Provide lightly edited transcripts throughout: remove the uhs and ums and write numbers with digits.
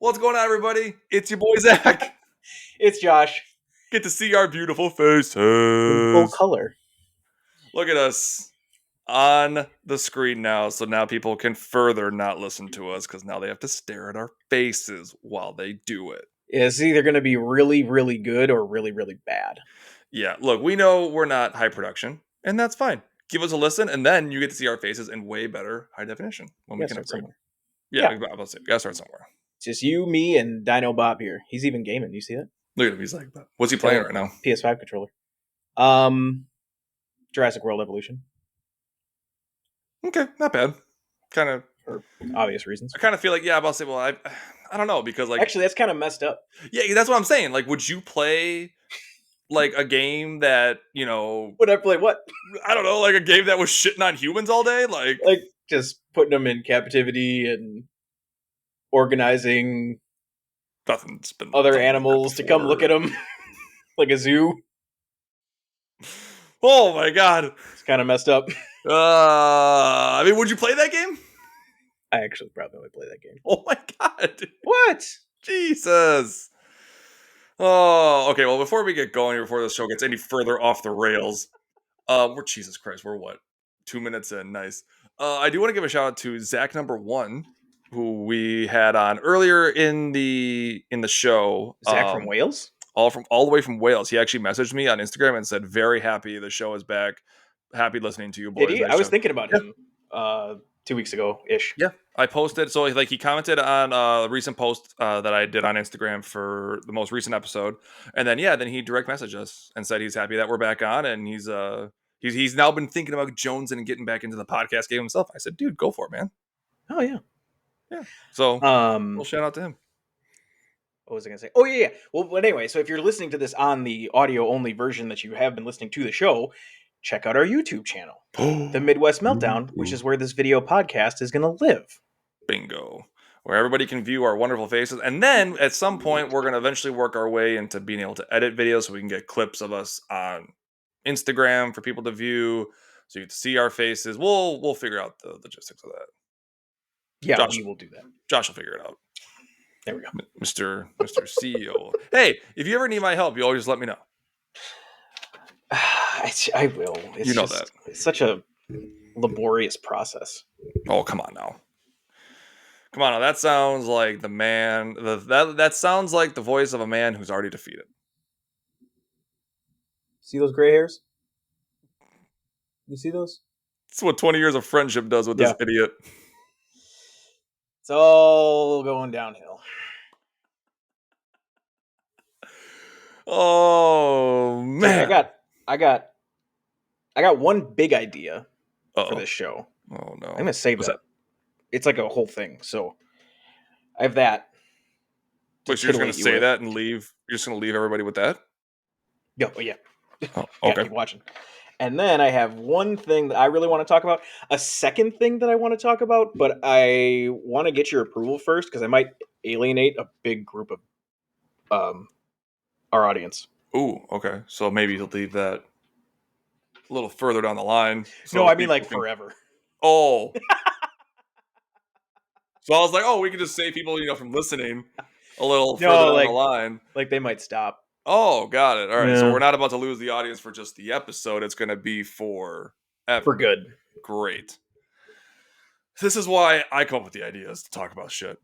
What's going on, everybody? It's your boy Zach. It's Josh. Get to see our beautiful In full faces. color. Look at us on the screen now, so now people can further not listen to us because now they have to stare at our faces while they do it. It's either going to be really, really good or really, really bad. Yeah, look, we know we're not high production, and that's fine. Give us a listen, and then you get to see our faces in way better high definition when we can Start upgrade. somewhere. Yeah, Yeah. we gotta start somewhere. It's just you, me, and Dino Bob here. He's even gaming. You see that? Look at him. He's like, what's he playing right now? PS5 controller. Jurassic World Evolution. Okay, not bad. Kind of for obvious reasons. I kind of feel like, yeah, I'll say, well, I don't know, because like, actually, that's kind of messed up. Yeah, that's what I'm saying. Like, would you play like a game that, you know, Would I play what? I don't know, like a game that was shitting on humans all day? Like just putting them in captivity and organizing nothing's been other done like that animals to come look at them like a zoo. Oh my god. It's kind of messed up. I mean, would you play that game? I actually probably would play that game. Oh my god. What? Jesus. Oh, okay. Well, before we get going, before the show gets any further off the rails, we're Jesus Christ. We're what? 2 minutes in. Nice. I do want to give a shout out to Zach number 1, who we had on earlier in the show. Zach from Wales? All the way from Wales. He actually messaged me on Instagram and said, "Very happy the show is back. Happy listening to you boys." Did he? Nice I was show. thinking about him 2 weeks ago ish. Yeah, I posted. So like he commented on a recent post that I did on Instagram for the most recent episode, and then then he direct messaged us and said he's happy that we're back on, and he's now been thinking about Jones and getting back into the podcast game himself. I said, dude, go for it, man. Oh yeah. So well, shout out to him. What was I gonna say? Oh yeah. Well, but anyway, so if you're listening to this on the audio only version that you have been listening to the show, check out our YouTube channel, The Midwest Meltdown, which is where this video podcast is gonna live. Bingo. Where everybody can view our wonderful faces. And then at some point, we're going to eventually work our way into being able to edit videos so we can get clips of us on Instagram for people to view, so you can see our faces. We'll figure out the logistics of that. Yeah, we will do that. Josh will figure it out. There we go. Mr. CEO. Hey, if you ever need my help, you always let me know. I will. It's that. It's such a laborious process. Oh, come on now. Come on now. That sounds like the man. That sounds like the voice of a man who's already defeated. See those gray hairs? You see those? That's what 20 years of friendship does with this idiot. It's all going downhill. Oh man! I got one big idea for this show. Oh no! I'm gonna save that. It's like a whole thing. So I have that. But you're just gonna say that and leave? You're just gonna leave everybody with that? Yeah. Oh, okay. Keep watching. And then I have one thing that I really want to talk about. A second thing that I want to talk about, but I want to get your approval first because I might alienate a big group of our audience. Ooh, okay. So maybe you'll leave that a little further down the line. So no, I mean like forever. Oh. So I was like, we can just save people, from listening a little further down the line. Like they might stop. Oh, got it. All right. Yeah. So we're not about to lose the audience for just the episode. It's going to be for good. Great. This is why I come up with the ideas to talk about shit.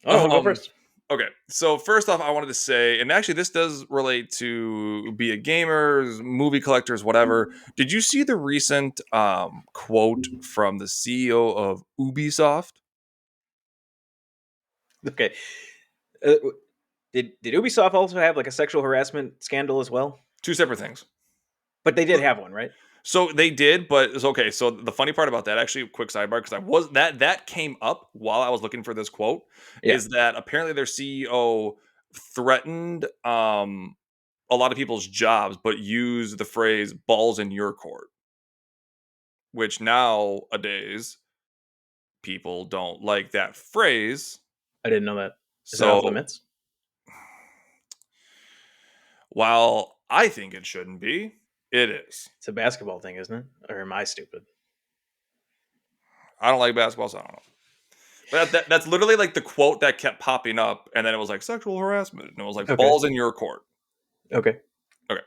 Oh, go first. Okay, so first off, I wanted to say, and actually this does relate to be it gamers, movie collectors, whatever. Did you see the recent quote from the CEO of Ubisoft? Okay. Did Ubisoft also have like a sexual harassment scandal as well? 2 separate things. But they did have one, right? So they did, but it's okay. So the funny part about that, actually, quick sidebar, because that came up while I was looking for this quote, is that apparently their CEO threatened a lot of people's jobs, but used the phrase "balls in your court," which nowadays people don't like that phrase. I didn't know that. Is that off limits? While I think it shouldn't be, it is. It's a basketball thing, isn't it? Or am I stupid? I don't like basketball, so I don't know. That's literally like the quote that kept popping up, and then it was like sexual harassment, and it was like Okay. balls in your court. Okay. Okay,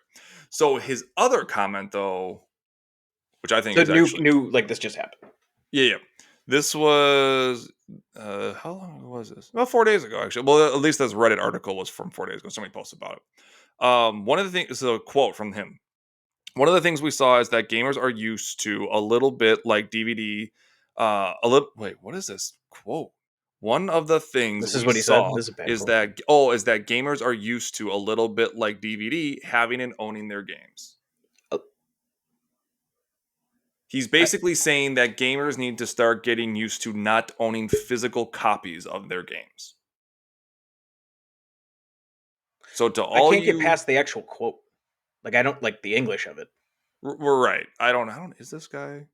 so his other comment though, which I think So is actually new like this just happened. yeah, yeah. This was how long ago was this? About 4 days ago, actually. Well, at least this Reddit article was from 4 days ago. Somebody posted about it. One of the things, is a quote from him. One of the things we saw is that gamers are used to a little bit like DVD. A little. Wait, what is this quote? One of the things This is we what he said. saw This is a bad is quote. that gamers are used to a little bit like DVD having and owning their games. Uh, He's I, basically saying that gamers need to start getting used to not owning physical copies of their games. So to I all can't get you, past the actual quote. Like I don't like the English of it. we're right. I don't. Is this guy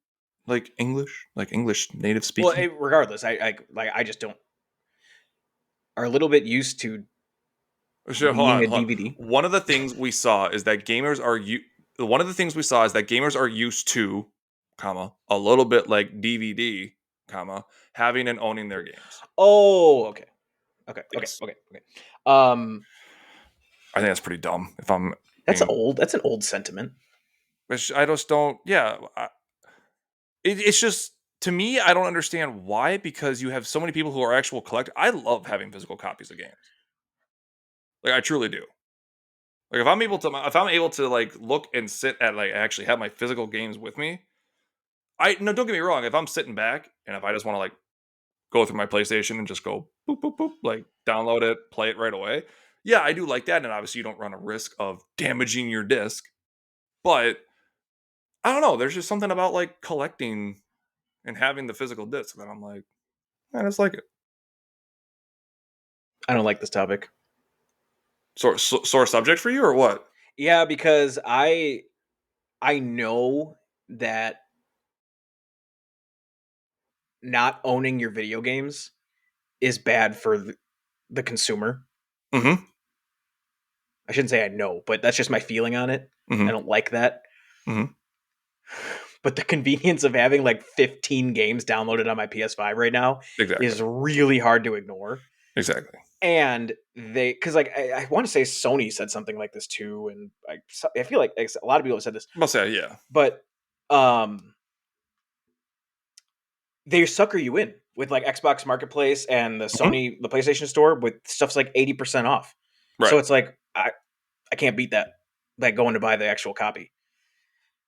like English? Like English native Well, speaking? regardless, I just don't are a little bit used to Sure, being a hold on. DVD. One of the things we saw is that gamers are you. One of the things we saw is that gamers are used to, comma, a little bit like DVD, comma, having and owning their games. Oh, okay. Okay. Okay. Yes, Okay. Okay. Um I think that's pretty dumb. If I'm that's being, old. That's an old sentiment. which I just don't. Yeah, it's just to me, I don't understand why. Because you have so many people who are actual collectors. I love having physical copies of games. Like I truly do. Like if I'm able to like look and sit at like actually have my physical games with me, I no, don't get me wrong. If I'm sitting back and if I just want to like go through my PlayStation and just go boop boop boop, like download it, play it right away. Yeah, I do like that, and obviously you don't run a risk of damaging your disc. But I don't know. There's just something about like collecting and having the physical disc that I'm like, I just like it. I don't like this topic. Sore subject for you or what? Yeah, because I know that not owning your video games is bad for the consumer. Mm-hmm. I shouldn't say I know, but that's just my feeling on it. I Mm-hmm. don't like that. Mm-hmm. But the convenience of having like 15 games downloaded on my PS5 right now Exactly. is really hard to ignore. Exactly. And they, because like I want to say Sony said something like this too, and I feel like a lot of people have said this, I'll say yeah. but um, they sucker you in with like Xbox Marketplace and the Mhm. Sony, the PlayStation Store with stuff's like 80% off. So Right. it's like I can't beat that, like going to buy the actual copy.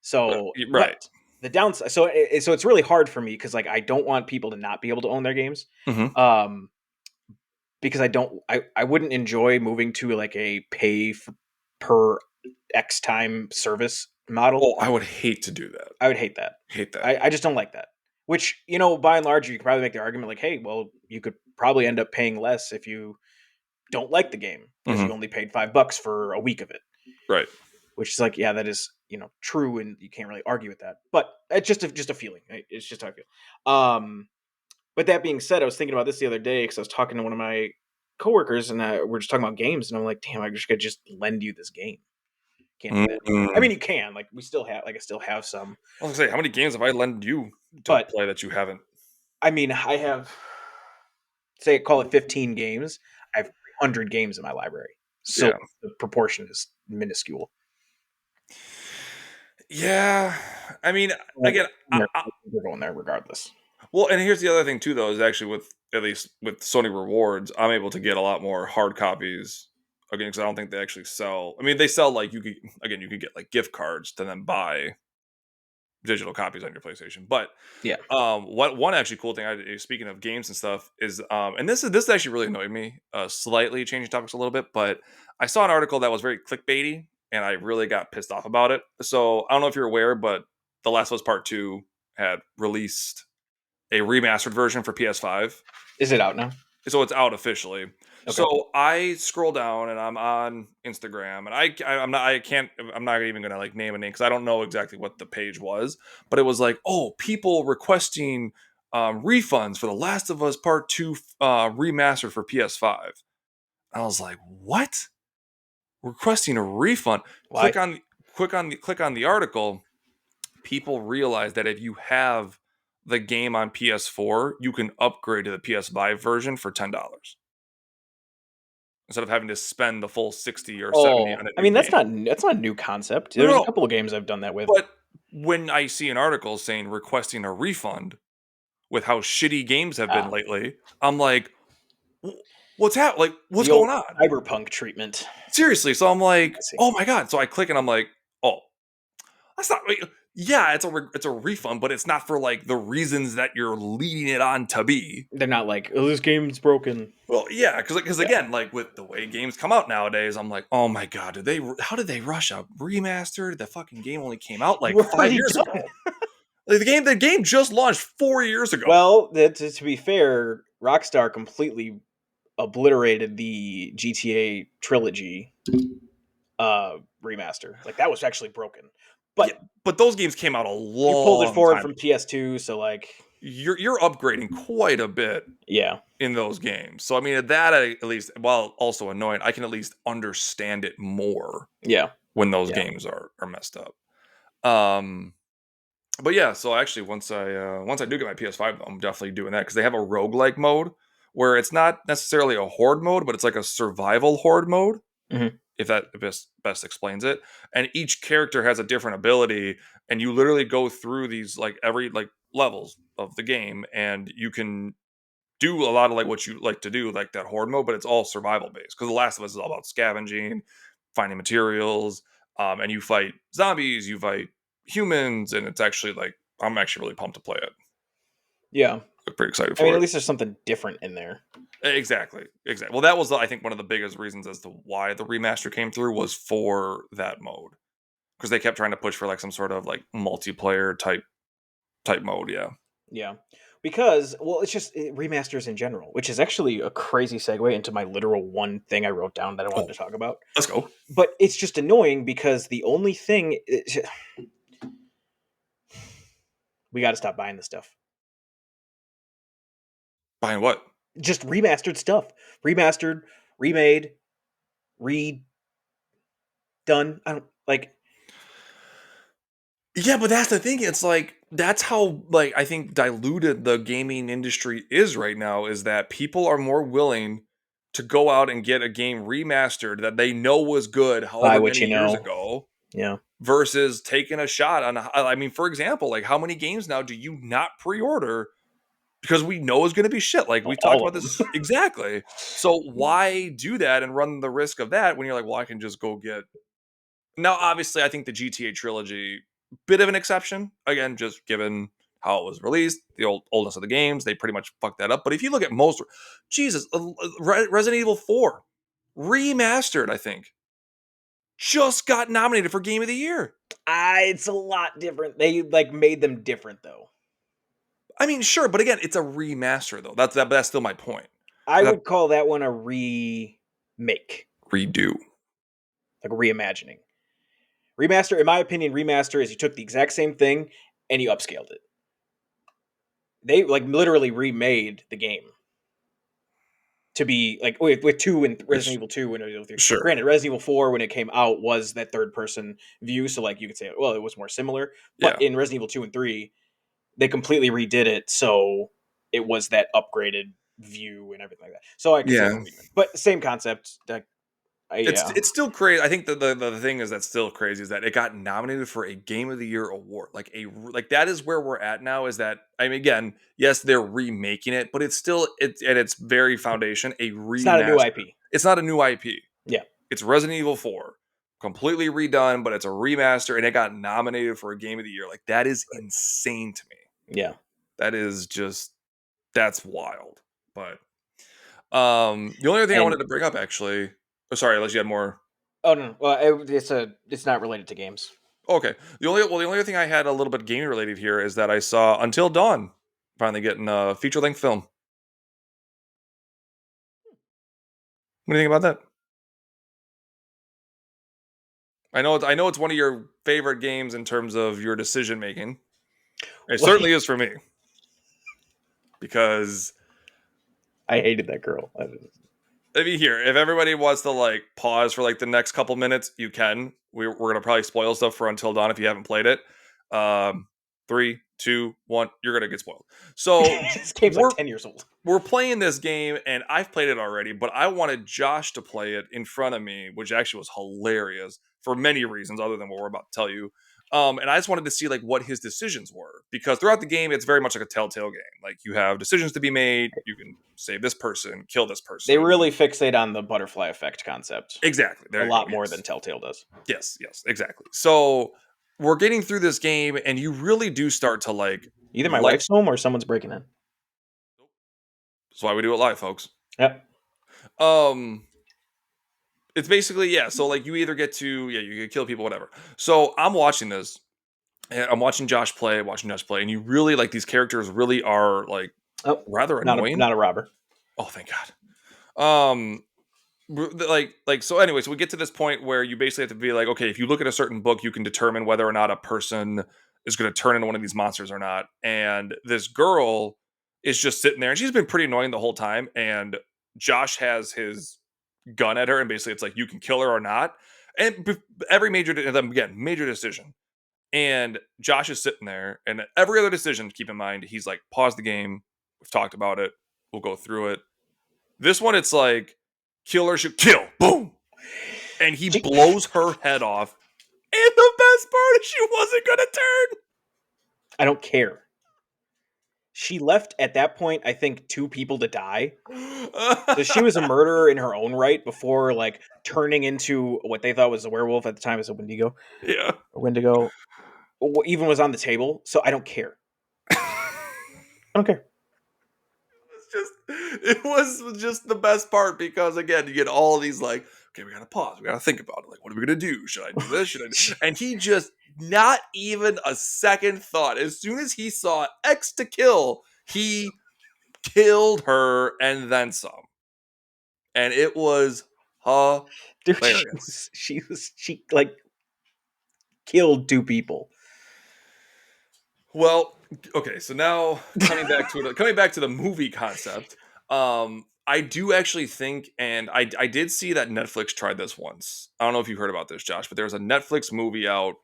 So, Right. but the downside, so it's really hard for me because like I don't want people to not be able to own their games, Mm-hmm. um, because I wouldn't enjoy moving to like a per X time service model. Oh, I would hate to do that. I would hate that. Hate that. I just don't like that. Which by and large, you could probably make the argument like, hey, well, you could probably end up paying less if you don't like the game because you Mm-hmm. only paid $5 for a week of it. Right. Which is like, yeah, that is true, and you can't really argue with that. But it's just a feeling. Right? It's just how I feel. But that being said, I was thinking about this the other day because I was talking to one of my coworkers, and we're just talking about games, and I'm like, damn, I just could just lend you this game. Can't do that anymore. I Mm-hmm. mean, you can. Like, we still have. Like, I still have some, I was gonna say, how many games have I lent you to but play that you haven't? I mean, I have say call it 15 games. I have 300 games in my library, so Yeah. the proportion is minuscule. Yeah. I mean, Well, again, we're going there regardless. well, and here's the other thing too, though, is actually with at least with Sony Rewards, I'm able to get a lot more hard copies again because I don't think they actually sell. I mean, they sell like you could get like gift cards to then buy digital copies on your PlayStation. But Yeah. what one actually cool thing speaking of games and stuff is and this actually really annoyed me, slightly changing topics a little bit, but I saw an article that was very clickbaity and I really got pissed off about it. So I don't know if you're aware, but The Last of Us Part 2 had released a remastered version for PS5. Is it out now? So it's out officially. Okay. So I scroll down and I'm on Instagram and I'm not even gonna like name a name because I don't know exactly what the page was, but it was like, oh, people requesting refunds for The Last of Us Part 2 remastered for PS5. I was like, what? Requesting a refund? Why? Click on the article. People realize that if you have the game on PS4, you can upgrade to the PS5 version for $10 instead of having to spend the full 60 or 70 Oh, on a I new mean game. that's not a new concept. No, no, There's a no. couple of games I've done that with. But when I see an article saying requesting a refund with how shitty games have been Ah, lately, I'm like, what's happening? Like, what's the old going on? cyberpunk treatment. Seriously. So I'm like, I see. oh my God. So I click and I'm like, oh, that's not. Yeah, it's a refund, but it's not for like the reasons that you're leading it on to be. They're not like, oh, this game's broken. Well, yeah, because Yeah. again, like with the way games come out nowadays, I'm like, oh my God, did they? How did they rush a remaster? The fucking game only came out You like were 5 years already done. ago. Like the game just launched 4 years ago. Well, to be fair, Rockstar completely obliterated the GTA trilogy remaster. Like that was actually broken. Yeah, But but those games came out a you pulled it long forward time from ago. PS2, so like You're upgrading quite a bit yeah. in those games. So I mean, that at least, while also annoying, I can at least understand it more Yeah. when those Yeah. games are messed up. Um, but yeah, so actually, once I do get my PS5, I'm definitely doing that because they have a roguelike mode where it's not necessarily a horde mode, but it's like a survival horde mode. Mhm. If that best explains it, and each character has a different ability, and you literally go through these like every like levels of the game, and you can do a lot of like what you like to do, like that horde mode, but it's all survival based. Because The Last of Us is all about scavenging, finding materials, and you fight zombies, you fight humans, and it's actually like I'm actually really pumped to play it. Yeah. I'm pretty excited I mean, for at it. least there's something different in there. Exactly, exactly. Well, that was I think one of the biggest reasons as to why the remaster came through was for that mode because they kept trying to push for like some sort of like multiplayer type mode. Yeah. Yeah. Because, well, it's just remasters in general, which is actually a crazy segue into my literal one thing I wrote down that I wanted Oh, to talk about. let's go. But it's just annoying because the only thing we got to stop buying this stuff. Buying what? Just remastered stuff. Remastered, remade, redone. I don't like Yeah, but that's the thing. It's like that's how like I think diluted the gaming industry is right now is that people are more willing to go out and get a game remastered that they know was good buy however what many you years know. ago Yeah. versus taking a shot on I mean for example, like how many games now do you not pre-order because we know it's going to be shit. Like we talked All of about them. this exactly. So why do that and run the risk of that when you're like, well, I can just go get. Now, obviously, I think the GTA trilogy bit of an exception. Again, just given how it was released, the oldness of the games, they pretty much fucked that up. But if you look at most, Jesus, Resident Evil 4 remastered, I think, just got nominated for Game of the Year. It's a lot different. They like made them different though. I mean, sure, but again, it's a remaster though. That's still my point. I That would call that one a remake, redo. like a reimagining. Remaster, in my opinion, remaster is you took the exact same thing and you upscaled it. They like literally remade the game to be like with two and Resident Which Evil 2 and Resident Evil 3. sure, Granted, Resident Evil 4 when it came out was that third person view, so like you could say, well, it was more similar. But yeah, in Resident Evil 2 and 3, they completely redid it so it was that upgraded view and everything like that. So I could say it's a yeah. remake. But same concept. It's Yeah. it's still crazy. I think the thing is that's still crazy is that it got nominated for a Game of the Year award. Like that is where we're at now. Is that I mean again, yes, they're remaking it, but it's still it's at its very foundation a It's not a new remaster. IP. It's not a new IP. Yeah. It's Resident Evil 4, completely redone, but it's a remaster, and it got nominated for a Game of the Year. Like that is insane to me. Yeah. That is just that's wild. But the only other thing I And wanted to bring up actually. Oh, sorry, unless you had more. oh no, well, it's not related to games. Okay. The only other thing I had a little bit gaming related here is that I saw Until Dawn finally getting a feature length film. What do you think about that? I know it's one of your favorite games in terms of your decision making. It certainly is for me because I hated that girl. I mean here, if everybody wants to like pause for like the next couple minutes, you can. We're gonna probably spoil stuff for Until Dawn if you haven't played it. Um, Three, two, one. You're gonna get spoiled. So This game's like we're 10 years old. we're playing this game, and I've played it already, but I wanted Josh to play it in front of me, which actually was hilarious for many reasons, other than what we're about to tell you. And I just wanted to see like what his decisions were, because throughout the game, it's very much like a telltale game. Like you have decisions to be made. You can save this person, kill this They person. really fixate on the butterfly effect concept Exactly. a There you go. lot more than Yes. Telltale does. Yes. Yes. Exactly. So we're getting through this game, and you really do start to Either my like. wife's home or someone's breaking in. That's why we do it live, folks. Yep. Um, it's basically, yeah. So like you either get to, yeah, you can kill people, whatever. So I'm watching this, and I'm watching Josh play, and you really like these characters really are like Oh, rather not a annoying. not a robber. Oh, thank God. Like so. Anyway, so we get to this point where you basically have to be like, okay, if you look at a certain book, you can determine whether or not a person is going to turn into one of these monsters or not. And this girl is just sitting there, and she's been pretty annoying the whole time. And Josh has his gun at her, and basically it's like you can kill her or not. And every major decision. And Josh is sitting there, and every other decision, keep in mind, he's like, pause the game. We've talked about it. We'll go through it. This one, it's like, kill or shoot, kill, boom. And he She, blows her head off. And the best part is she wasn't going to I don't care. She left at that point, I think, 2 people to die. So she was a turn. murderer in her own right before like turning into what they thought was a werewolf at the time as a Wendigo Yeah. or Wendigo. Even was on the table. So I don't care. I don't care. It was just the best part, because again you get all these like, okay, we gotta pause, we gotta think about it, like what are we gonna do, should I do this, should I do? And he just, not even a second thought, as soon as he saw X to kill, he killed her and then some, and it was Dude, hilarious. she like killed 2 people. Well, okay, so now coming back to the movie concept. I do actually think, and I did see that Netflix tried this once. I don't know if you heard about this, Josh, but there was a Netflix movie out.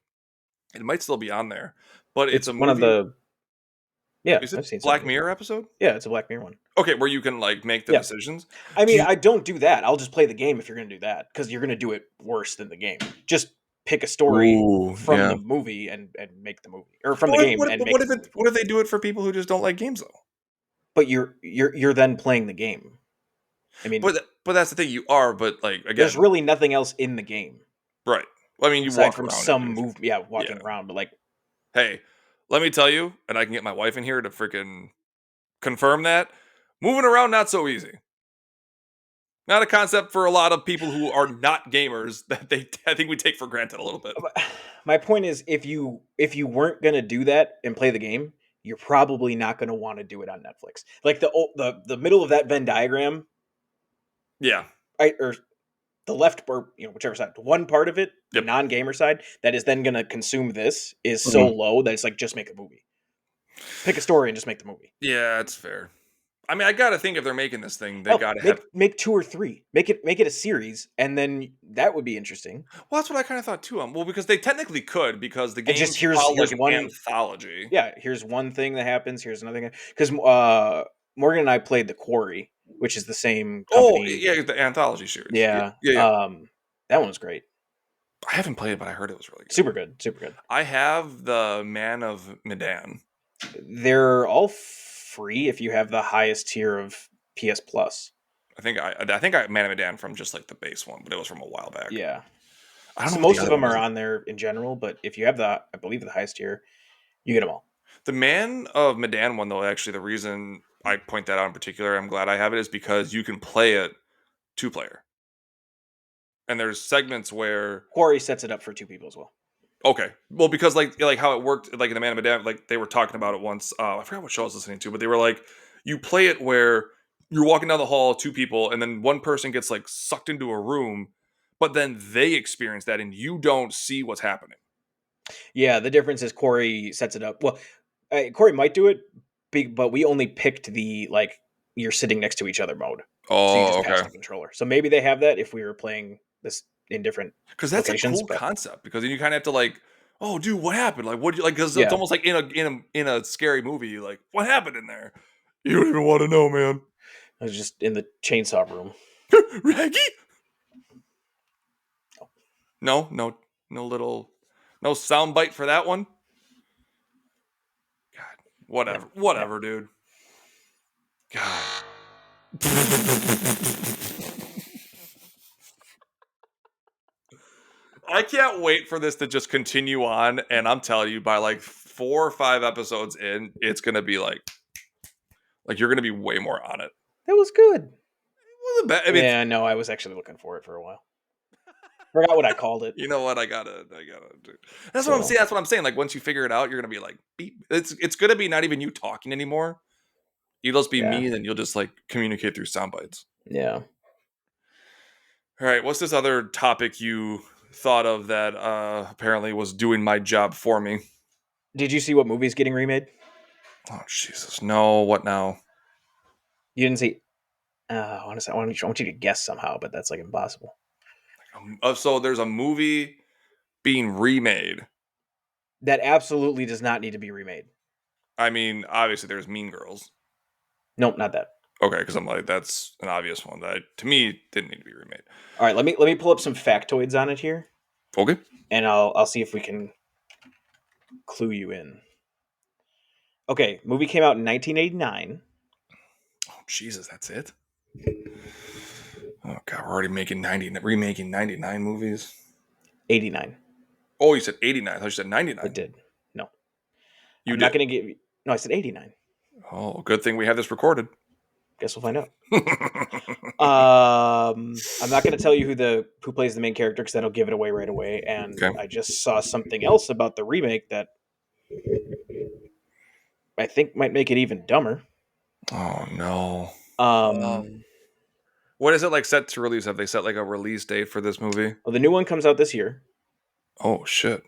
It might still be on there, but it's It's a one of movie. the yeah, Is it I've seen some of Black these. Mirror episode? Yeah, it's a Black Mirror one. Okay, where you can like make the Yeah. decisions. I Do mean, you? I don't do that. I'll just play the game if you're going to do that because you're going to do it worse than the game. Just pick a story Ooh, from yeah. the movie and make the movie, or from the But game and make the movie. what if they do it for people who just don't like games though? But you're then playing the game. I mean, But that's the thing, you are. But like there's again, really nothing else in the game right? I mean, you aside walk from around and some do move. Yeah, yeah. walking around, but like Hey, let me tell you, and I can get my wife in here to freaking confirm that. Moving around, not so easy. Not a concept for a lot of people who are not gamers that I think we take for granted a little bit. my point is, if you weren't going to do that and play the game, you're probably not going to want to do it on Netflix. Like the middle of that Venn diagram, Yeah. right, or the left or whichever side, one part of it, the Yep. non-gamer side that is then going to consume this is so Mhm. low that it's like just make a movie, pick a story and just make the movie. Yeah, it's fair. I mean, I gotta think if they're making this thing, they Oh, gotta have. make 2 or 3, make it a series, and then that would be interesting. Well, that's what I kind of thought too. Well, because they technically could, because the And just games here's follow like here's an one anthology. yeah, here's one thing that happens, here's another thing, because Morgan and I played The Quarry, which is the same Oh, company. yeah, the anthology series. Yeah, Yeah, yeah, yeah. that one was great, I haven't played it, but I heard it was really good. super good, super good. I have the Man of Medan. They're all free if you have the highest tier of PS Plus. I think I Man of Medan from just like the base one, but it was from a while back. Yeah. I don't know So what the most of other them one are is. on there in general, but if you have I believe the highest tier, you get them all. The Man of Medan one, though, actually, the reason I point that out in particular, I'm glad I have it, is because you can play it 2 player. And there's segments where, Quarry sets it up for 2 people as well. okay, well, because like how it worked, like in the Man of Medan, like they were talking about it once. I forgot what show I was listening to, but they were like, you play it where you're walking down the hall, 2 people, and then one person gets like sucked into a room, but then they experience that, and you don't see what's happening. Yeah, the difference is Quarry sets it up. Well, Quarry might do it, but we only picked the like you're sitting next to each other mode, so you Oh, just pass okay. the controller. So maybe they have that if we were playing this in different Because that's a locations, cool but concept. Because then you kind of have to like oh, dude, what happened? Like, what? Like, because it's Yeah, almost like in a scary movie. Like, what happened in there? You don't even want to know, man. I was just in the chainsaw room. Raggy? No, no, no little, no sound bite for that one. God, No, whatever, no. whatever, dude. God. I can't wait for this to just continue on, and I'm telling you, by like 4 or 5 episodes in, it's gonna be like you're gonna be way more on it. That was good. I mean, Yeah, no, I was actually looking for it for a while. Forgot what I called it. you know what? I gotta do. That's what I'm So saying. That's what I'm saying. Like once you figure it out, you're gonna be like, beep. It's gonna be not even you talking anymore. You'll just be yeah, me, and you'll just like communicate through sound bites. yeah. All right, what's this other topic you thought of that apparently was doing my job for me? Did you see what movie's getting remade? Oh Jesus, no! What now? You didn't see. Honestly, I want you to guess somehow, but that's like impossible. So there's a movie being remade. That absolutely does not need to be remade. I mean, obviously there's Mean Girls. Nope, not that. Okay, because I'm like that's an obvious one that to me didn't need to be remade. All right, let me pull up some factoids on it here, Okay. and I'll see if we can clue you in. Okay, movie came out in 1989. Oh Jesus, that's it. Oh God, we're already remaking 99 movies. 89. Oh, you said 89. I thought you said It 99. did. No, You I'm not did. going to give you. No, I said 89. Oh, good thing we have this recorded. Guess we'll find out. Okay. I'm not going to tell you who plays the main character because that'll give it away right away. And I just saw something else about the remake that I think might make it even dumber. Oh no. Um, Um, what is it like set to release? Have they set like a release date for this movie? well, the new one comes out this year. Oh shit.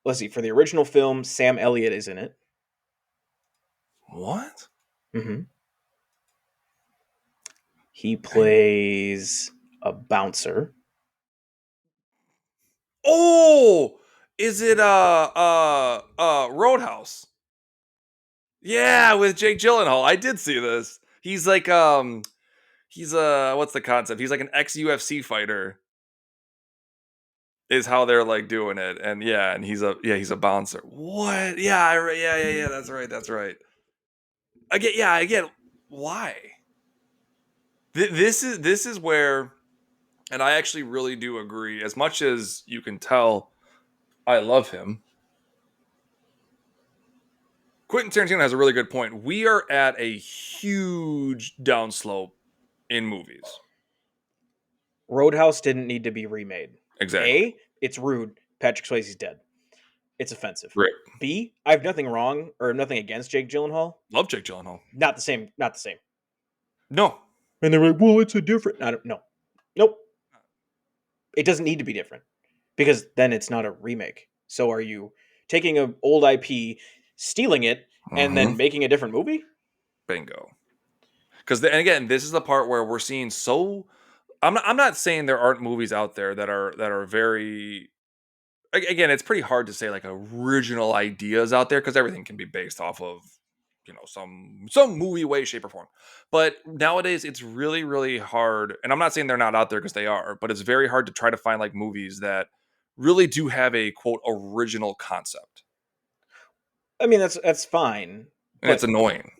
Let's see. For the original film, Sam Elliott is in it. What? Mm-hmm. He Dang. plays a bouncer. Oh, is it Roadhouse? Yeah, with Jake Gyllenhaal. I did see this. He's like he's what's the concept? He's like an ex UFC fighter. Is how they're like doing it, and yeah, and he's a bouncer. What? Yeah, yeah. That's right. That's right. I get why. This is where, and I actually really do agree. As much as you can tell, I love him. Quentin Tarantino has a really good point. We are at a huge downslope in movies. Roadhouse didn't need to be remade. Exactly. A, it's rude. Patrick Swayze's dead. It's offensive. Great. B, I have nothing wrong or nothing against Jake Gyllenhaal. Love Jake Gyllenhaal. Not the same. Not the same. No. And they're like, well, it's a different. I don't. No. Nope. It doesn't need to be different because then it's not a remake. So are you taking an old IP, stealing it, and Mm-hmm. then making a different movie? Bingo. Because and again, this is the part where we're seeing so. I'm not saying there aren't movies out there that are very. Again, it's pretty hard to say like original ideas out there because everything can be based off of some movie way, shape, or form. But nowadays, it's really really hard. And I'm not saying they're not out there because they are, but it's very hard to try to find like movies that really do have a quote original concept, I mean, that's fine, and it's but annoying.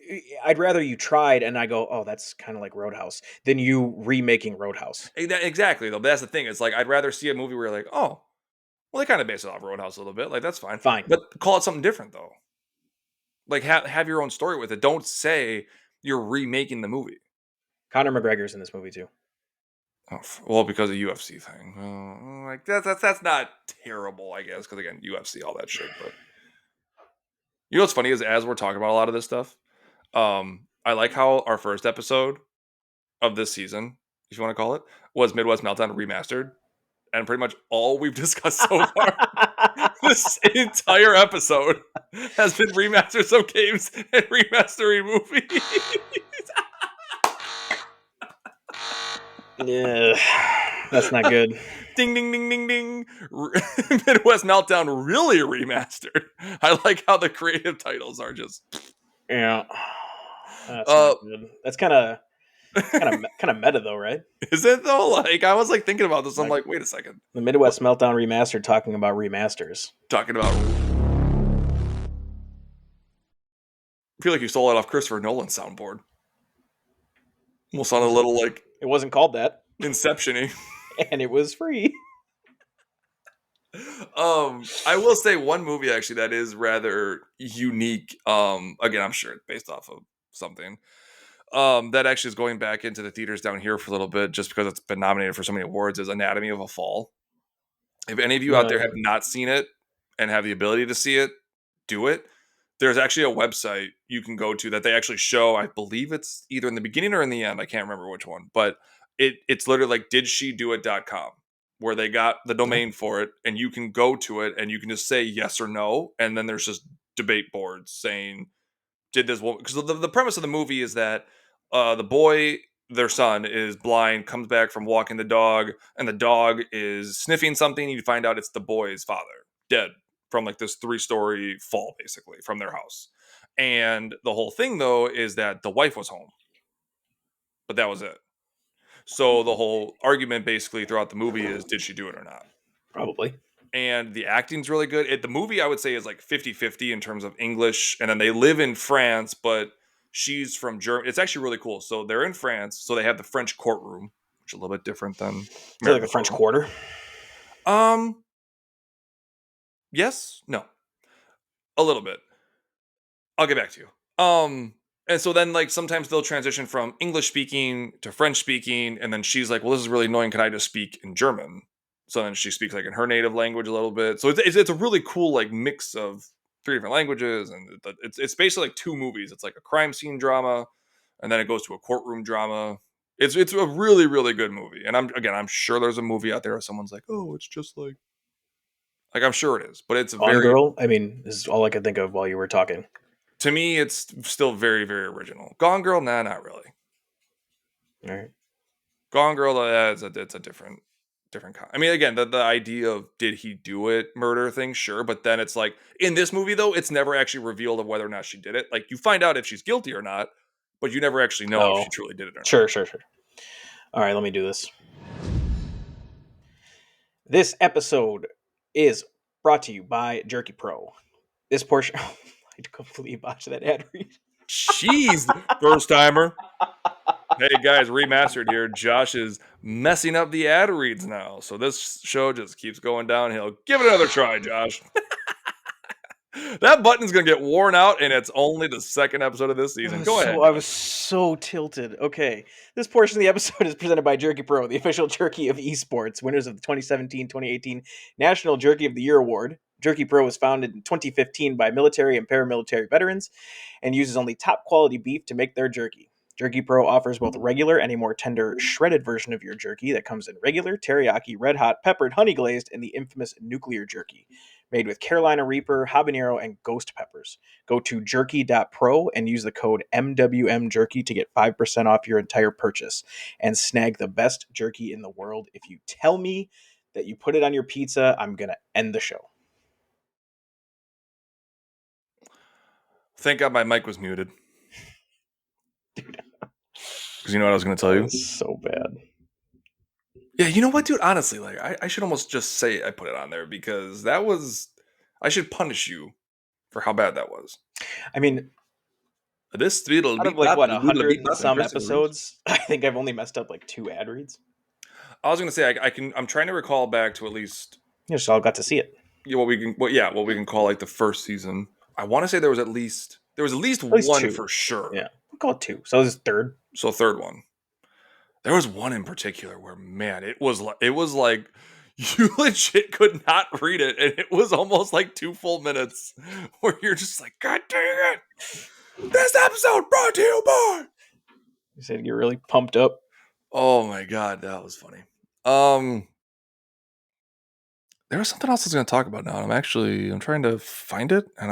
I'd rather you tried and I go, oh, that's kind of like Roadhouse, than you remaking Roadhouse. Exactly though. But that's the thing. It's like I'd rather see a movie where you're like, oh, well, they kind of base it off Roadhouse a little bit. Like that's fine, Fine. but call it something different though. Like have your own story with it. Don't say you're remaking the movie. Conor McGregor's in this movie too. Oh, well, because of UFC thing. Like that's not terrible, I guess. Because again, UFC, all that shit. But you know what's funny is as we're talking about a lot of this stuff, I like how our first episode of this season, if you want to call it, was Midwest Meltdown remastered, and pretty much all we've discussed so far this entire episode has been remasters of games and remastering movies. Yeah. That's not good. Ding, ding, ding, ding, ding. Midwest Meltdown really remastered. I like how the creative titles are just. Yeah, that's not Uh, good. That's kind of meta though, right? is it though? Like I was like thinking about this. I'm Like like, wait a second. the What Midwest Meltdown remastered, talking about remasters. talking about? I feel like you stole it off Christopher Nolan's soundboard. Almost It sounded a wasn't. little like It wasn't called that, Inception-y. and it was free. I will say one movie actually that is rather unique. Again, I'm sure it's based off of something. That actually is going back into the theaters down here for a little bit, just because it's been nominated for so many awards. Is Anatomy of a Fall. If any of you out there No, have not seen it and have the ability to see it, do it. There's actually a website you can go to that they actually show. I believe it's either in the beginning or in the end. I can't remember which one, but it's literally like didshedouit.com where they got the no. domain for it, and you can go to it and you can just say yes or no, and then there's just debate boards saying did this woman, because the premise of the movie is that the boy, their son, is blind, comes back from walking the dog, and the dog is sniffing something. You find out it's the boy's father, dead from like this 3-story fall, basically, from their house. And the whole thing, though, is that the wife was home, but that was it. So the whole argument basically throughout the movie is did she do it or not? Probably. And the acting's really good. The movie I would say is like 50-50 in terms of English, and then they live in France, but she's from Germany. It's actually really cool. So they're in France, so they have the French courtroom, which is a little bit different than Is it like the American French courtroom. Quarter? Um, yes, no, a little bit. I'll get back to you. And so then like sometimes they'll transition from English speaking to French speaking, and then she's like, "Well, this is really annoying. Can I just speak in German?" So then she speaks like in her native language a little bit. So it's a really cool like mix of 3 different languages, and it's basically like 2 movies. It's like a crime scene drama, and then it goes to a courtroom drama. It's a really really good movie, and I'm sure there's a movie out there where someone's like, "Oh, it's just like I'm sure it is," but it's a Gone very Girl. I mean, this is all I could think of while you were talking. to me, it's still very, very original. Gone Girl, nah, not really. All right. Gone Girl, it's a different kind. I mean, again, the idea of did he do it murder thing, sure, but then it's like in this movie though, it's never actually revealed of whether or not she did it. Like you find out if she's guilty or not, but you never actually know if Oh, she truly did it or not. sure, sure, sure. All right, let me do this. This episode is brought to you by Jerky Pro. This portion, I completely botched that ad read. Jeez, first timer. Hey guys, remastered here. Josh is messing up the ad reads now, so this show just keeps going downhill. Give it another try, Josh. That button's gonna get worn out, and it's only the second episode of this season. Go ahead, I was Josh. so tilted. Okay. This portion of the episode is presented by Jerky Pro, the official jerky of esports, winners of the 2017-2018 National Jerky of the Year Award. Jerky Pro was founded in 2015 by military and paramilitary veterans and uses only top quality beef to make their jerky. Jerky Pro offers both regular and a more tender shredded version of your jerky that comes in regular, teriyaki, red hot, peppered, honey glazed, and the infamous nuclear jerky, made with Carolina Reaper, habanero, and ghost peppers. Go to jerky.pro and use the code MWMJerky to get 5% off your entire purchase and snag the best jerky in the world. If you tell me that you put it on your pizza, I'm going to end the show. Thank God my mic was muted. Dude, Because you know what I was going to tell that you? is so bad. Yeah, you know what, dude? Honestly, like, I should almost just say I put it on there because that was. I should punish you for how bad that was. I mean, This little out of beep like bop, what, a little hundred beep and bop, and some Christopher Reeves. episodes, I think I've only messed up like 2 ad reads. I was going to say I can. I'm trying to recall back to at least You just all got to see it. what we can call like the first season. I want to say there was at least At least one 2. for sure. Yeah, we'll call it 2. So this is third. So third one. There was one in particular where, man, it was like you legit could not read it, and it was almost like 2 full minutes where you're just like, God dang it! This episode brought to you by. You said you're really pumped up. Oh my god, that was funny. Um, there was something else I was going to talk about now. I'm trying to find it, and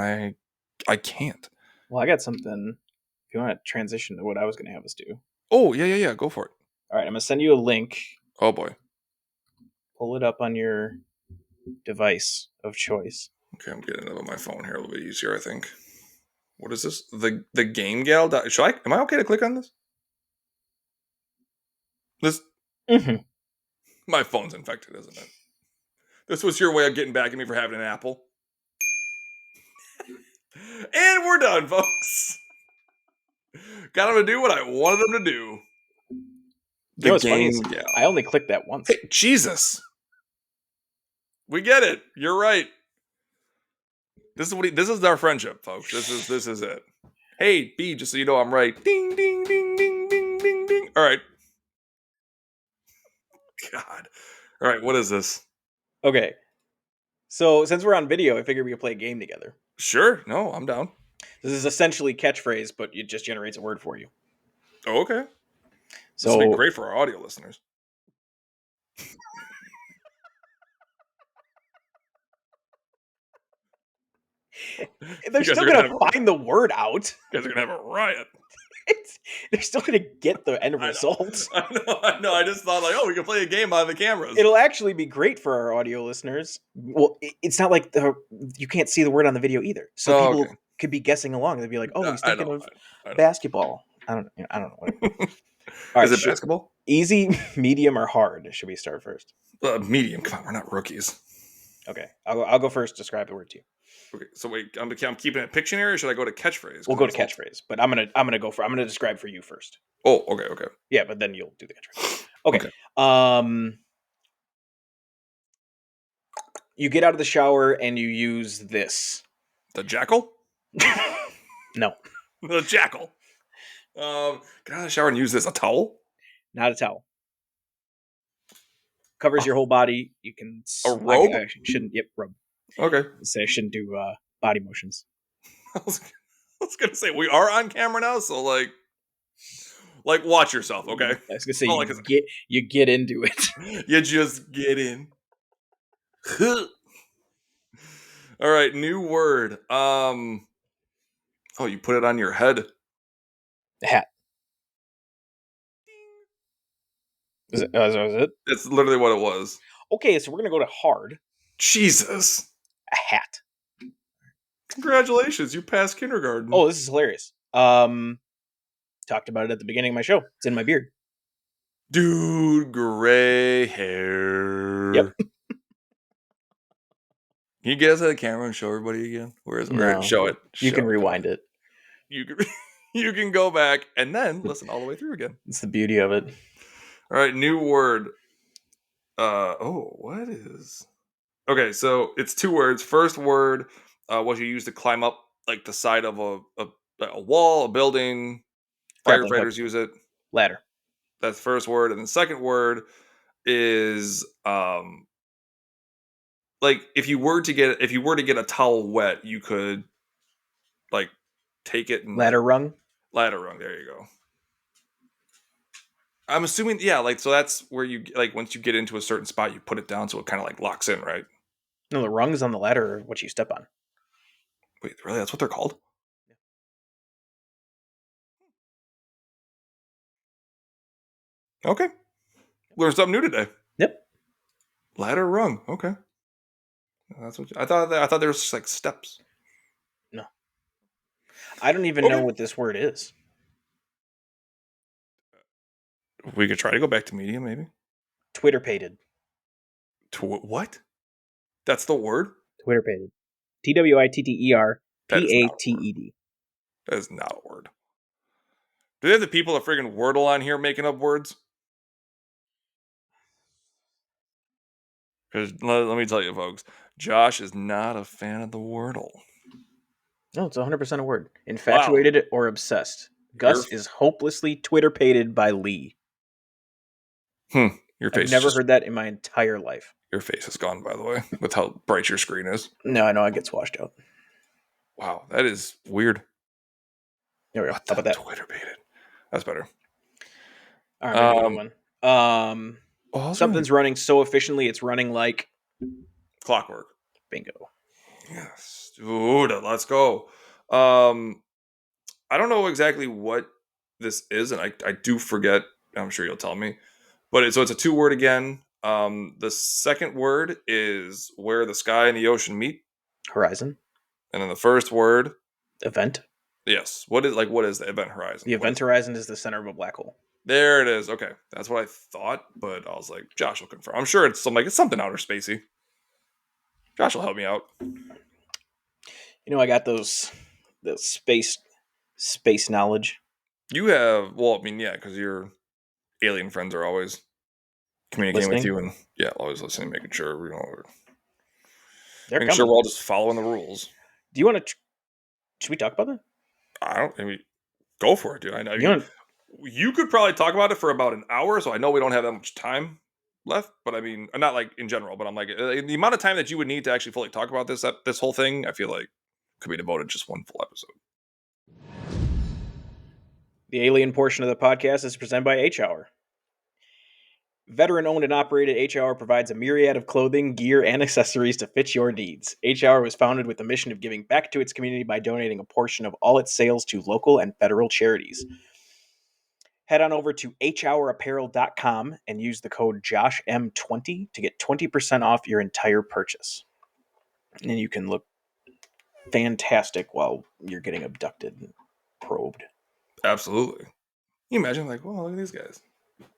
I can't. Well, I got something. If you want to transition to what I was going to have us do. Oh yeah, go for it. All right, I'm going to send you a link Oh boy. Pull it up on your device of choice. Okay, I'm getting it on my phone here a little bit easier, I think. What is this? The game gal. Should I? Am I okay to click on this? This Mm-hmm. my phone's infected, isn't it? This was your way of getting back at me for having an apple. And we're done, folks. Got them to do what I wanted them to do. You know The what's funny game is gal. I only clicked that once. Hey, Jesus. We get it. You're right. This is our friendship, folks. This is it. Hey, B, just so you know I'm right. Ding ding ding ding ding ding ding. All right. God. All right, what is this? Okay. So since we're on video, I figured we could play a game together. Sure. No, I'm down. This is essentially catchphrase, but it just generates a word for you. Oh, okay. This will be So great for our audio listeners. they're You guys still are gonna gonna have find the word out. you guys are gonna have a riot. They're still gonna get the end I result. know. I know. I just thought like, oh, we can play a game on the cameras. It'll actually be great for our audio listeners. Well, it's not like you can't see the word on the video either, so Oh, people okay. could be guessing along. They'd be like, "Oh, he's I thinking know. of I know. basketball." I don't know. Whatever. All Is right, it basketball? easy, medium, or hard? Should we start first? Medium. Come on, we're not rookies. Okay, I'll go first. Describe the word to you. Okay, so wait, I'm keeping it Pictionary, or should I go to catchphrase? We'll go to catchphrase, but I'm gonna describe for you first. Oh, okay. Yeah, but then you'll do the catchphrase. Okay. Okay. You get out of the shower and you use this. The jackal? No, The jackal. Get out of the shower and use this. A towel? not a towel. Covers your whole body. You can. A robe? I shouldn't. Yep, rub. Okay. Say I shouldn't do body motions. I was gonna say we are on camera now, so like watch yourself, okay? I was gonna say Not like you get into it. you just get in. All right, new word. Oh, you put it on your head. Hat. Is it? Was it? That's literally what it was. Okay, so we're gonna go to hard. Jesus. A hat. Congratulations, you passed kindergarten. Oh, this is hilarious. Talked about it at the beginning of my show. It's in my beard. Dude, gray hair. Yep. Can you get us at the camera and show everybody again? Where is it? No. Show it. You can rewind it. You can you can go back and then listen all the way through again. It's the beauty of it. All right, new word. What is? Okay, so it's two words. First word was you use to climb up like the side of a wall, a building. Grappling hook. Firefighters use it. Ladder. That's the first word, and the second word is like if you were to get a towel wet, you could like take it and Ladder rung. ladder rung. There you go. I'm assuming, yeah, like so that's where you like once you get into a certain spot, you put it down so it kind of like locks in, right? No, the rungs on the ladder are what you step on. Wait, really? That's what they're called? Okay, learned something new today. Yep. Ladder rung. Okay, that's what I thought. I thought there was just like steps. No. I don't even know what this word is. We could try to go back to medium, maybe. Twitterpated. What? That's the word? Twitterpated. TWITTER That is not a PATED. That is not a word. Do they have the people at friggin' Wordle on here making up words? Because let me tell you, folks, Josh is not a fan of the Wordle. No, it's 100% a word. Infatuated or obsessed. Gus is hopelessly Twitterpated by Lee. Your face. I've never heard that in my entire life. Your face is gone, by the way, with how bright your screen is. No, I know it gets washed out. Wow, that is weird. There we go. How about that? Twitterpated. That's better. All right, maybe one. Something's running so efficiently, it's running like clockwork. Bingo. Yes, dude. Let's go. I don't know exactly what this is, and I do forget. I'm sure you'll tell me. But it's a 2-word again. The second word is where the sky and the ocean meet. Horizon. And then the first word, Event. yes. What is the event horizon? The What event is it? horizon is the center of a black hole. There it is. Okay, that's what I thought, but I was like, Josh will confirm. I'm sure it's something outer spacey. Josh will help me out. I got those space knowledge. You have, well, I mean, yeah, because your alien friends are always communicating with Listening. you, and yeah, always listening, making sure They're making sure coming. we're all just following the rules. Do you want to? Should we talk about that? I mean, go for it, dude. I know You want? you could probably talk about it for about an hour, so I know we don't have that much time left. But I mean, not like in general, but I'm like the amount of time that you would need to actually fully talk about this whole thing. I feel like could be devoted just one full episode. The alien portion of the podcast is presented by H Hour. Veteran owned and operated H Hour provides a myriad of clothing, gear, and accessories to fit your needs. H Hour was founded with the mission of giving back to its community by donating a portion of all its sales to local and federal charities. Head on over to hhourapparel.com and use the code JoshM20 to get 20% off your entire purchase. And you can look fantastic while you're getting abducted and probed. Absolutely. Can you imagine, like, well, look at these guys,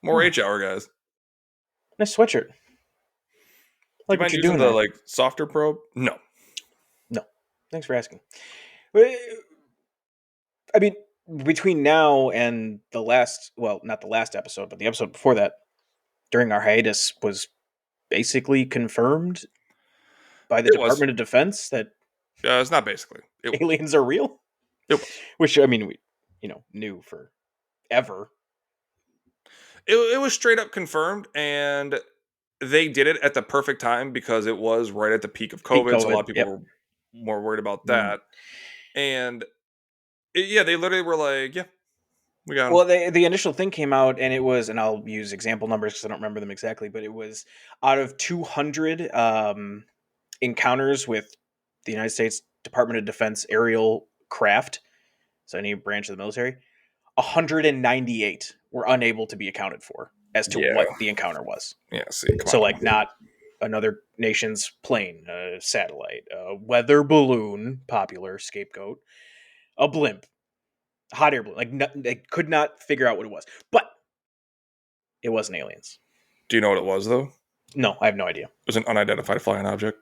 more H hour guys. Nice sweatshirt. Do you Like what mind you're using doing the there. like softer probe? No. No. Thanks for asking. I mean, between now and the last, well, not the last episode, but the episode before that, during our hiatus, was basically confirmed by the It was. Department of Defense that It's not basically. It was. aliens are real. It was. Which, I mean, we, knew forever. It was straight up confirmed, and they did it at the perfect time because it was right at the peak of Peak COVID, so a lot COVID. of people Yep. were more worried about Mm. that. And yeah, they literally were like, "Yeah, we got them." Well, the initial thing came out, and it was, and I'll use example numbers because I don't remember them exactly, but it was out of 200 encounters with the United States Department of Defense aerial craft, so any branch of the military, 198 were unable to be accounted for as to Yeah, what the encounter was. yeah. See, come So, on. like, not another nation's plane, a satellite, a weather balloon, popular scapegoat, a blimp, hot air balloon. Like, they could not figure out what it was. But it wasn't aliens. Do you know what it was though? No, I have no idea. It was an unidentified flying object.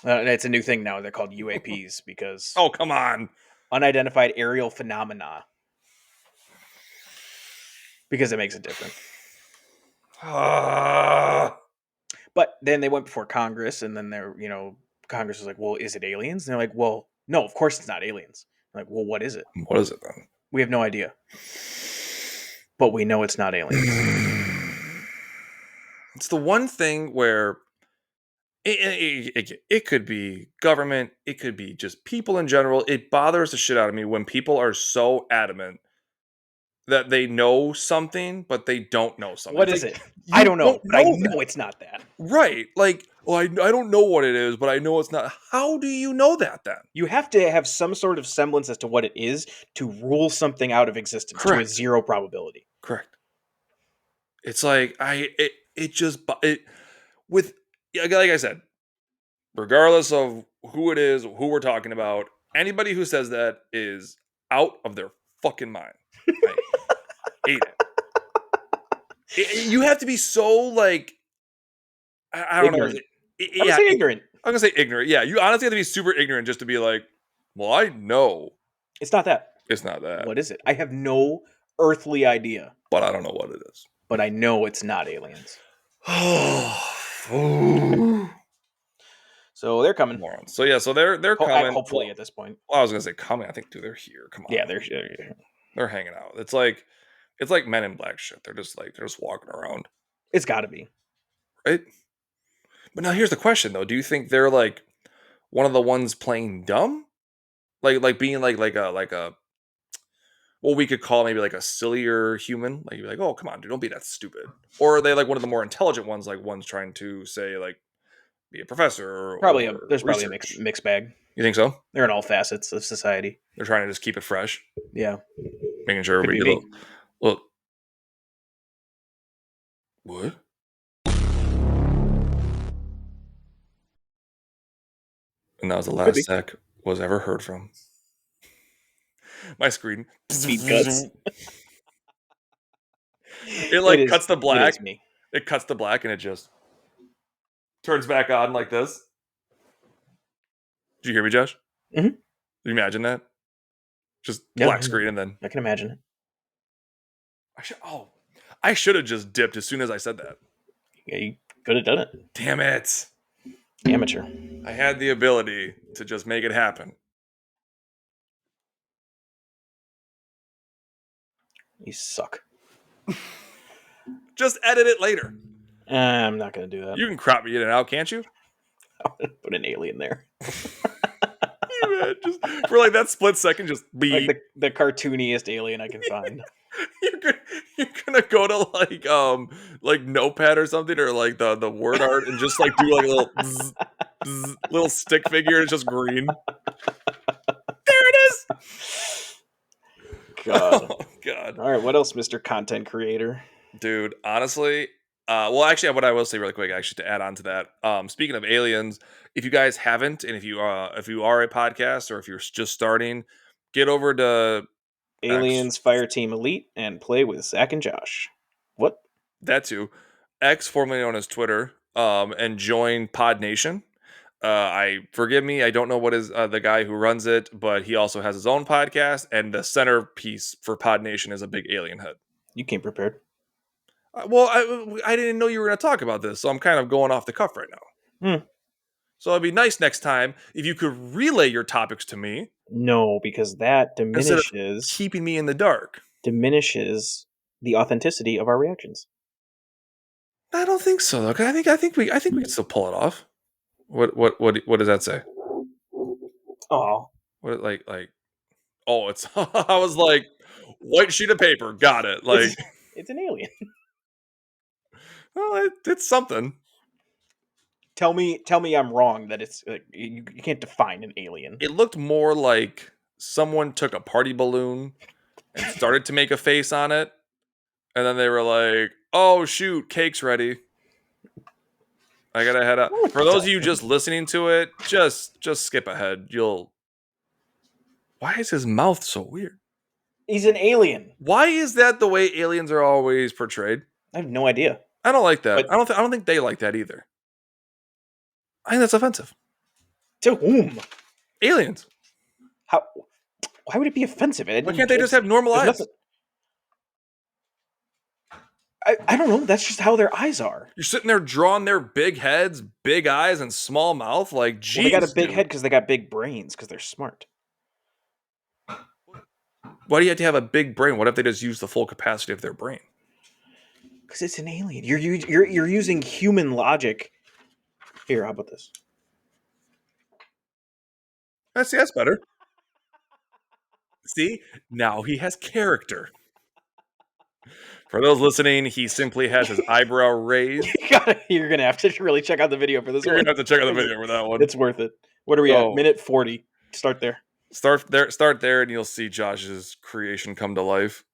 It's a new thing now. They're called UAPs because Oh, come on. unidentified aerial phenomena. Because it makes it different. But then they went before Congress, and then Congress was like, "Well, is it aliens?" And they're like, "Well, no, of course it's not aliens." I'm like, well, what is it? What is it then? We have no idea, but we know it's not aliens. It's the one thing where it could be government, it could be just people in general. It bothers the shit out of me when people are so adamant that they know something, but they don't know something. What It's is like, it? I you don't know, don't but I know know that. it's not that. Right. Like, well, I don't know what it is, but I know it's not. How do you know that then? You have to have some sort of semblance as to what it is to rule something out of existence to a Correct. zero probability. Correct. It's like, it just, it, with, like I said, regardless of who it is, who we're talking about, anybody who says that is out of their fucking mind. I hate it. You have to be so like, I don't know. Ignorant. I'm gonna Yeah, say ignorant. I'm gonna say ignorant. Yeah, you honestly have to be super ignorant just to be like, well, I know It's not that. it's not that, What is it? I have no earthly idea, but I don't know what it is. but I know it's not aliens. Morons. So they're coming. So yeah, so they're coming. Hopefully, at this point. Well, I was gonna say coming. I think, dude, they're here. Come on, Yeah, they're hanging out. It's like Men in Black shit. They're just walking around, it's got to be. right? But now here's the question though: do you think they're like one of the ones playing dumb, like being like a what we could call maybe like a sillier human? Like you'd be like, oh come on, dude, don't be that stupid. Or are they like one of the more intelligent ones, like ones trying to say like be a professor or There's probably a research? mixed bag. You think so? They're in all facets of society. They're trying to just keep it fresh, Yeah, making sure could be everybody me. look. What? And that was the Could last be. Zach was ever heard from. My screen. Deep cuts. It It like is. cuts the It black. is me. It cuts the black and it just turns back on like this. Did you hear me, Josh? Hmm. Can you imagine that? Just Yeah, black screen and then I can imagine it. I should have just dipped as soon as I said that. Yeah, you could have done it. Damn it. Amateur. I had the ability to just make it happen. You suck. Just edit it later. I'm not gonna do that. You can crop me in and out, can't you? I'm gonna put an alien there, Just for like that split second, just like be the cartooniest alien I can find. you're gonna, you're gonna go to like Notepad or something or like the word art and just like do like a little little stick figure. It's just green. There it is. God. Oh God, All right. What else, Mister Content Creator? dude. Honestly, well, actually, what I will say really quick, actually, to add on to that, speaking of aliens, if you guys haven't, and if you are a podcast or if you're just starting, get over to X. Aliens Fire Team Elite and play with Zach and Josh. What? That too, X, formerly known as Twitter, and join Pod Nation. I forgive me, I don't know what is the guy who runs it, but he also has his own podcast, and the centerpiece for Pod Nation is a big alien head. You came prepared. Well, I didn't know you were going to talk about this, so I'm kind of going off the cuff right now. Hmm. So it'd be nice next time if you could relay your topics to me No, because that instead of diminishes keeping me in the dark. diminishes the authenticity of our reactions. I don't think so, though. 'Cause I think we can still pull it off. What does that say? Oh, What like? Oh, it's. I was like, white sheet of paper. Got it. Like, it's an alien. well, it's something. Tell me I'm wrong that it's you can't define an alien. It looked more like someone took a party balloon and started to make a face on it, and then they were like, "Oh shoot, cake's ready. I gotta head out." What For those of you the- just listening to it, just skip ahead. You'll. Why is his mouth so weird? He's an alien. Why is that the way aliens are always portrayed? I have no idea. I don't like that. But I don't think they like that either. I think that's offensive. to whom? Aliens. How? Why would it be offensive? Why can't they just have normal There's eyes? nothing. I don't know. That's just how their eyes are. You're sitting there drawing their big heads, big eyes, and small mouth. Like, Well, they got a geez, big dude. head because they got big brains because they're smart. Why do you have to have a big brain? What if they just use the full capacity of their brain? Because it's an alien. You're using human logic. Here, how about this? See, that's better. See, now he has character. For those listening, he simply has his eyebrow raised. You're gonna have to really check out the video for this You're one. gonna have to check out the video for that one. It's worth it. What are we at? So- Minute 40. Start there. Start there, and you'll see Josh's creation come to life.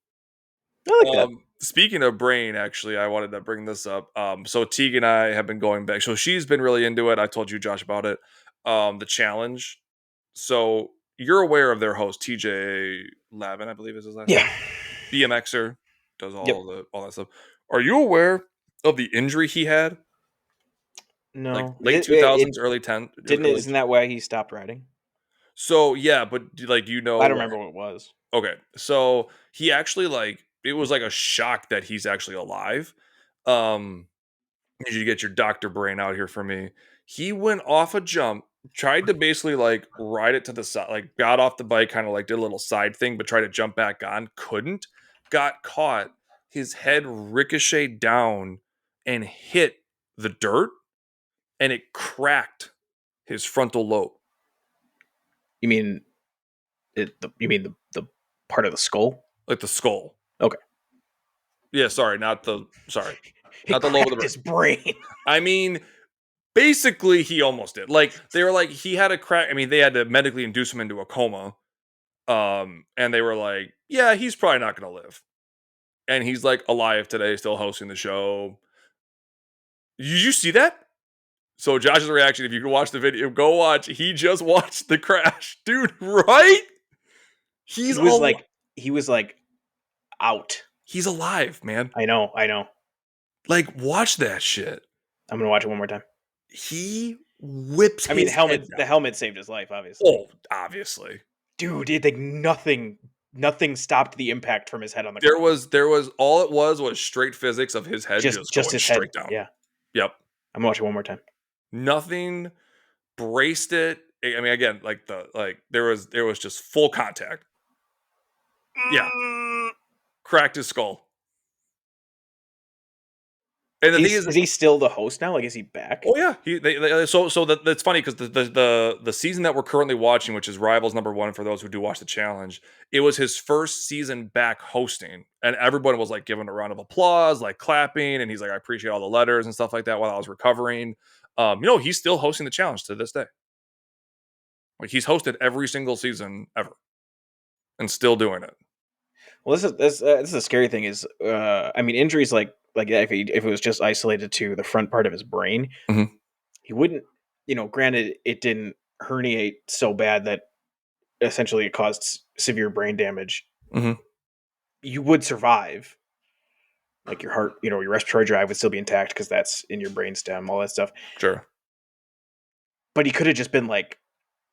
I like that. Speaking of brain, actually, I wanted to bring this up. So Teague and I have been going back. So she's been really into it. I told you, Josh, about it. The challenge. So you're aware of their host, TJ Lavin, I believe is his last name. Yeah. BMXer, does all that stuff. Are you aware of the injury he had? No. Like late 2000s, early 10. Isn't that why he stopped riding? So yeah, but like you know, I don't remember what it was. Okay, so he actually like it was like a shock that he's actually alive. Need you to get your doctor brain out here for me. He went off a jump, tried to basically like ride it to the side, like got off the bike, kind of like did a little side thing, but tried to jump back on, couldn't, got caught. His head ricocheted down and hit the dirt, and it cracked his frontal lobe. You mean the part of the skull? Like the skull. Okay. Yeah, not the It lobe of the cracked his brain. I mean, basically he almost did. Like they were like he had a crack. I mean, they had to medically induce him into a coma. And they were like, yeah, he's probably not gonna live. And he's like alive today, still hosting the show. Did you see that? So Josh's reaction, if you can watch the video, go watch. He just watched the crash, dude. Right? He's He was all like he was like out. he's alive, man. I know, I know. Like, watch that shit. I'm gonna watch it one more time. He whips I mean, his head the down. helmet saved his life, obviously. Oh, obviously. Dude, it like nothing stopped the impact from his head on the There ground. was there was all it was straight physics of his head just Just going his head. straight down. Yeah. Yep. I'm gonna watch it one more time. Nothing braced it. I mean, again, there was just full contact. Yeah, Mm. cracked his skull. And the thing He's is, is he still the host now? Like, is he back? oh yeah, that's funny because the season that we're currently watching, which is Rivals #1 for those who do watch the challenge, it was his first season back hosting, and everyone was like giving a round of applause, like clapping, and he's like, I appreciate all the letters and stuff like that while I was recovering. He's still hosting the challenge to this day. Like he's hosted every single season ever, and still doing it. Well, this is the scary thing is, I mean, injuries like that, if it was just isolated to the front part of his brain, Mhm. he wouldn't. Granted, it didn't herniate so bad that essentially it caused severe brain damage. Mhm. You would survive. Like your heart, your respiratory drive would still be intact because that's in your brainstem, all that stuff. Sure. But he could have just been like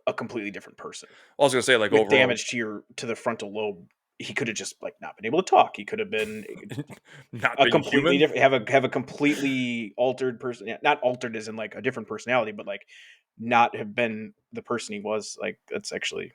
a completely different person I was gonna say like with overall, damage to the frontal lobe. He could have just like not been able to talk. He could have been not a being completely human. different have a completely altered person, yeah, not altered as in like a different personality, but like not have been the person he was. Like that's actually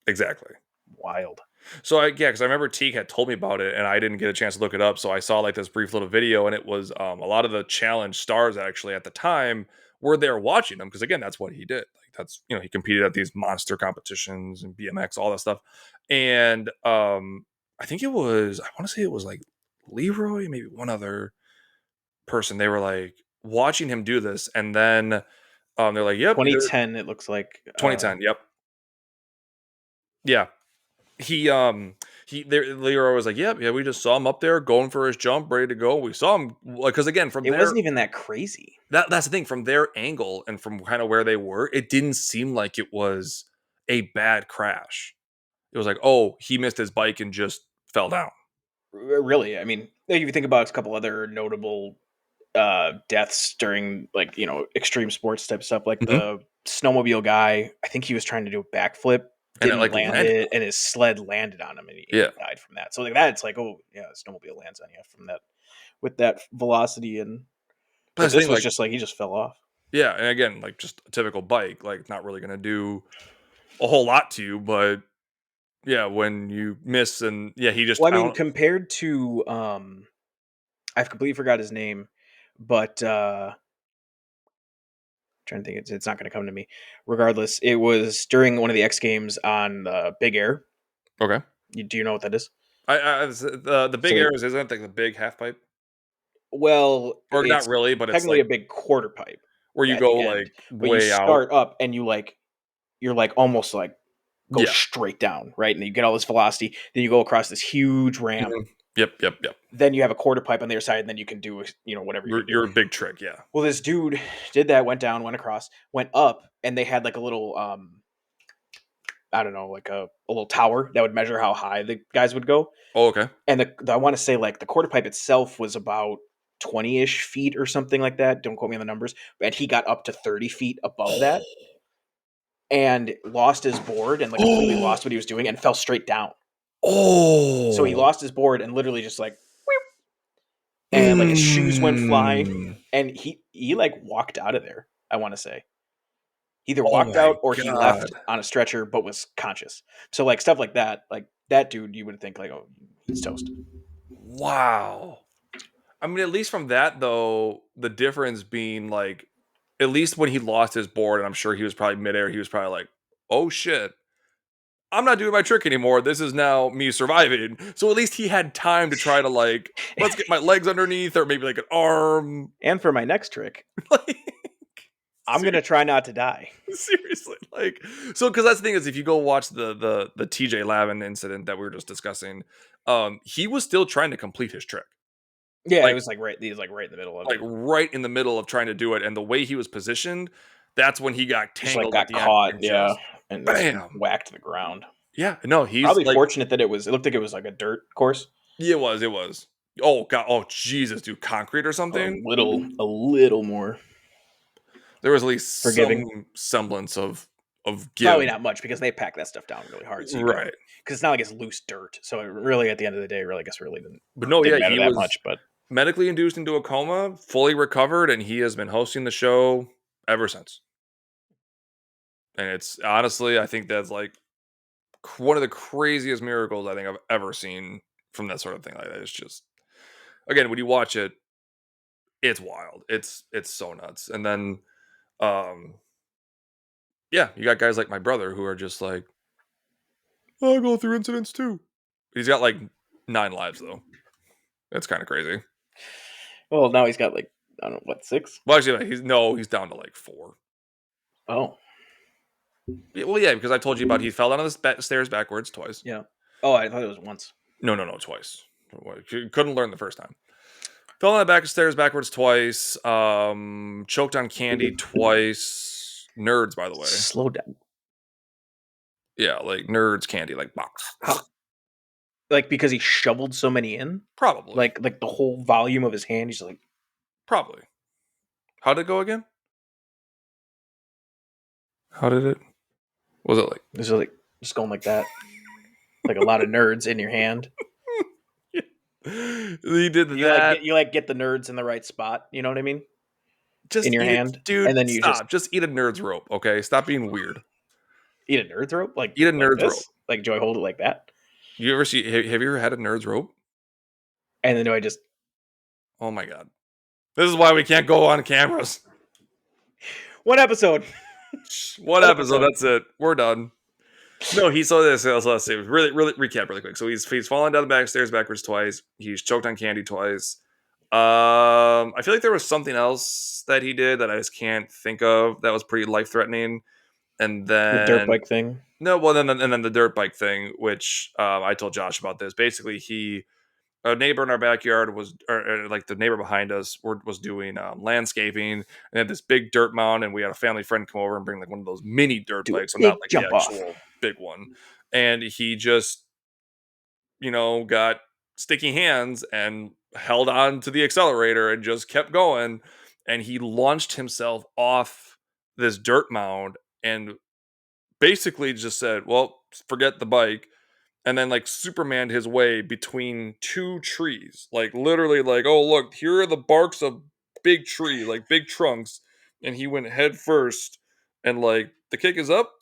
Exactly. wild. So because I remember Teague had told me about it, and I didn't get a chance to look it up. So I saw like this brief little video, and it was a lot of the challenge stars actually at the time were there watching him because again, that's what he did. Like that's he competed at these monster competitions and BMX, all that stuff, and I think I want to say it was like Leroy, maybe one other person. They were like watching him do this, and then they're like, "Yep, you're 2010, it looks like. 2010. Yep, yeah." He Leroy was like, "Yep, yeah, we just saw him up there going for his jump, ready to go. We saw him like because again from It there wasn't even that crazy. that's the thing from their angle and from kind of where they were, it didn't seem like it was a bad crash. It was like, oh, he missed his bike and just fell down. Really, I mean, if you think about a couple other notable deaths during like extreme sports type stuff, like Mhm. the snowmobile guy. I think he was trying to do a backflip, And it didn't like land landed it, on and him. his sled landed on him, and Yeah, he died from that. So like that, it's like, oh yeah, a snowmobile lands on you from that with that velocity, and but but that's the this thing, was like just like he just fell off. yeah, and again, like just a typical bike, like not really gonna do a whole lot to you, but yeah, when you miss and yeah, he just Well, I I mean, don't compared to I've completely forgot his name, but trying to think, it's not going to come to me. Regardless, it was during one of the X Games on Big Air. okay. Do you know what that is? The big So, arrows isn't like the big half pipe, well, or not it's really, but it's technically like a big quarter pipe where you at go the end, like but you way out. start up and you're like almost like go Yeah. straight down, right? And you get all this velocity. Then you go across this huge ramp. Mhm. Yep. Yep. Yep. Then you have a quarter pipe on the other side, and then you can do whatever you're Your gonna do. your big trick. Yeah. Well, this dude did that, went down, went across, went up, and they had like a little I don't know, like a little tower that would measure how high the guys would go. Oh, okay. And I want to say like the quarter pipe itself was about 20-ish feet or something like that. Don't quote me on the numbers. And he got up to 30 feet above that and lost his board and like completely Oh. lost what he was doing and fell straight down. So he Oh. lost his board and literally just like, and like his shoes went flying Mm. and he like walked out of there. I want to say either Oh walked my out or he left god. on a stretcher but was conscious. So like stuff like that dude, you would think like, oh, he's toast. Wow. I mean, at least from that though, the difference being like, at least when he lost his board, and I'm sure he was probably midair, he was probably like, "Oh shit, I'm not doing my trick anymore. This is now me surviving." So at least he had time to try to like, let's get my legs underneath, or maybe like an arm. And for my next trick, Like, I'm gonna try not to die. seriously, like, so because that's the thing is, if you go watch the TJ Lavin incident that we were just discussing, he was still trying to complete his trick. Yeah, it like was like right. He was like right in the middle of like it. right in the middle of trying to do it, and the way he was positioned, that's when he got Just like tangled at got the end caught. and Yeah, just and just bam. whacked the ground. Yeah, no, he's Probably like fortunate that it was. It looked like it was like a dirt course. it was. Oh god, oh Jesus, dude, concrete or something? A little more There was at least forgiving. some semblance of give. Probably not much because they pack that stuff down really hard, so you don't. Right. Because it's not like it's loose dirt. So it really, at the end of the day, really, I guess, really But no, yeah, didn't matter he that was much. But medically induced into a coma, fully recovered, and he has been hosting the show ever since. And it's honestly, I think that's like one of the craziest miracles I think I've ever seen from that sort of thing like that. It's just again, when you watch it, it's wild. It's so nuts. And then um yeah, you got guys like my brother who are just like, I go through incidents too. He's got like 9 lives though. That's kind of crazy. well, now he's got like I don't know what 6. Well, actually, he's down to like 4. Oh, Yeah, well, yeah, because I told you about he fell down the stairs backwards twice. yeah. Oh, I thought it was once. No, no, no, twice. Couldn't learn the first time. Fell on the back of stairs backwards twice. Choked on candy twice. Nerds, by the way. Slow down. Yeah, like nerds candy, like box. How? Like because he shoveled so many in, Probably, like the whole volume of his hand. He's like, probably. How did it go again? How did it? Was it like? this is like just going like that, like a lot of nerds in your hand. He did You like that. get the nerds in the right spot. You know what I mean? In Just your eat it, hand, and dude. then you just Stop. Just eat a nerd's rope, okay? Stop being weird. eat a nerd's rope, Eat a like nerd's rope. this. Like, do I hold it like that? You ever see? Have you ever had a nerd's rope? And then do I just Oh my god. This is why we can't go on cameras. one episode? One One episode. episode. That's it. We're done. No, he saw this. Let's see. Really recap really quick. So he's fallen down the back stairs backwards twice. He's choked on candy twice. I feel like there was something else that he did that I just can't think of that was pretty life threatening. And The dirt then bike thing. no, well then the dirt bike thing, which I told Josh about this. Basically, a neighbor in our backyard like the neighbor behind us was doing landscaping and had this big dirt mound, and we had a family friend come over and bring like one of those mini dirt Do a bikes, so not big like the jump off. actual big one. And he just got sticky hands and held on to the accelerator and just kept going, and he launched himself off this dirt mound and basically just said, well, forget the bike, and then like Superman his way between 2 trees, like literally, like, oh look, here are the barks of big tree, like big trunks, and he went head first, and like the kick is up,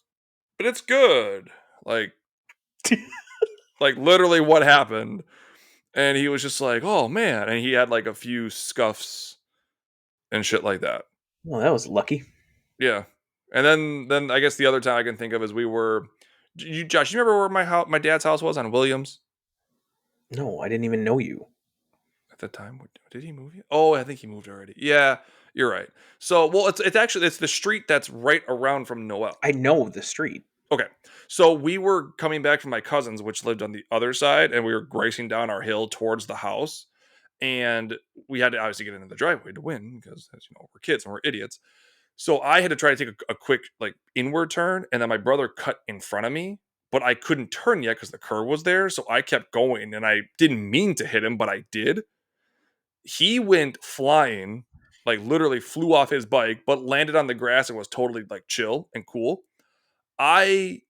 but it's good, like literally what happened, and he was just like, oh man, and he had like a few scuffs and shit like that. Well, that was lucky. Yeah, and then I guess the other time I can think of is we were. Josh, you remember where my dad's house was on Williams? No, I didn't even know you. At the time, did he move yet? Oh, I think he moved already. Yeah, you're right. So, well, it's actually it's the street that's right around from Noel. I know the street. Okay, so we were coming back from my cousins, which lived on the other side, and we were racing down our hill towards the house, and we had to obviously get into the driveway to win because, as you know, we're kids and we're idiots. So I had to try to take a quick like inward turn, and then my brother cut in front of me, but I couldn't turn yet because the curve was there. So I kept going, and I didn't mean to hit him, but I did. He went flying, like literally flew off his bike, but landed on the grass and was totally like chill and cool. I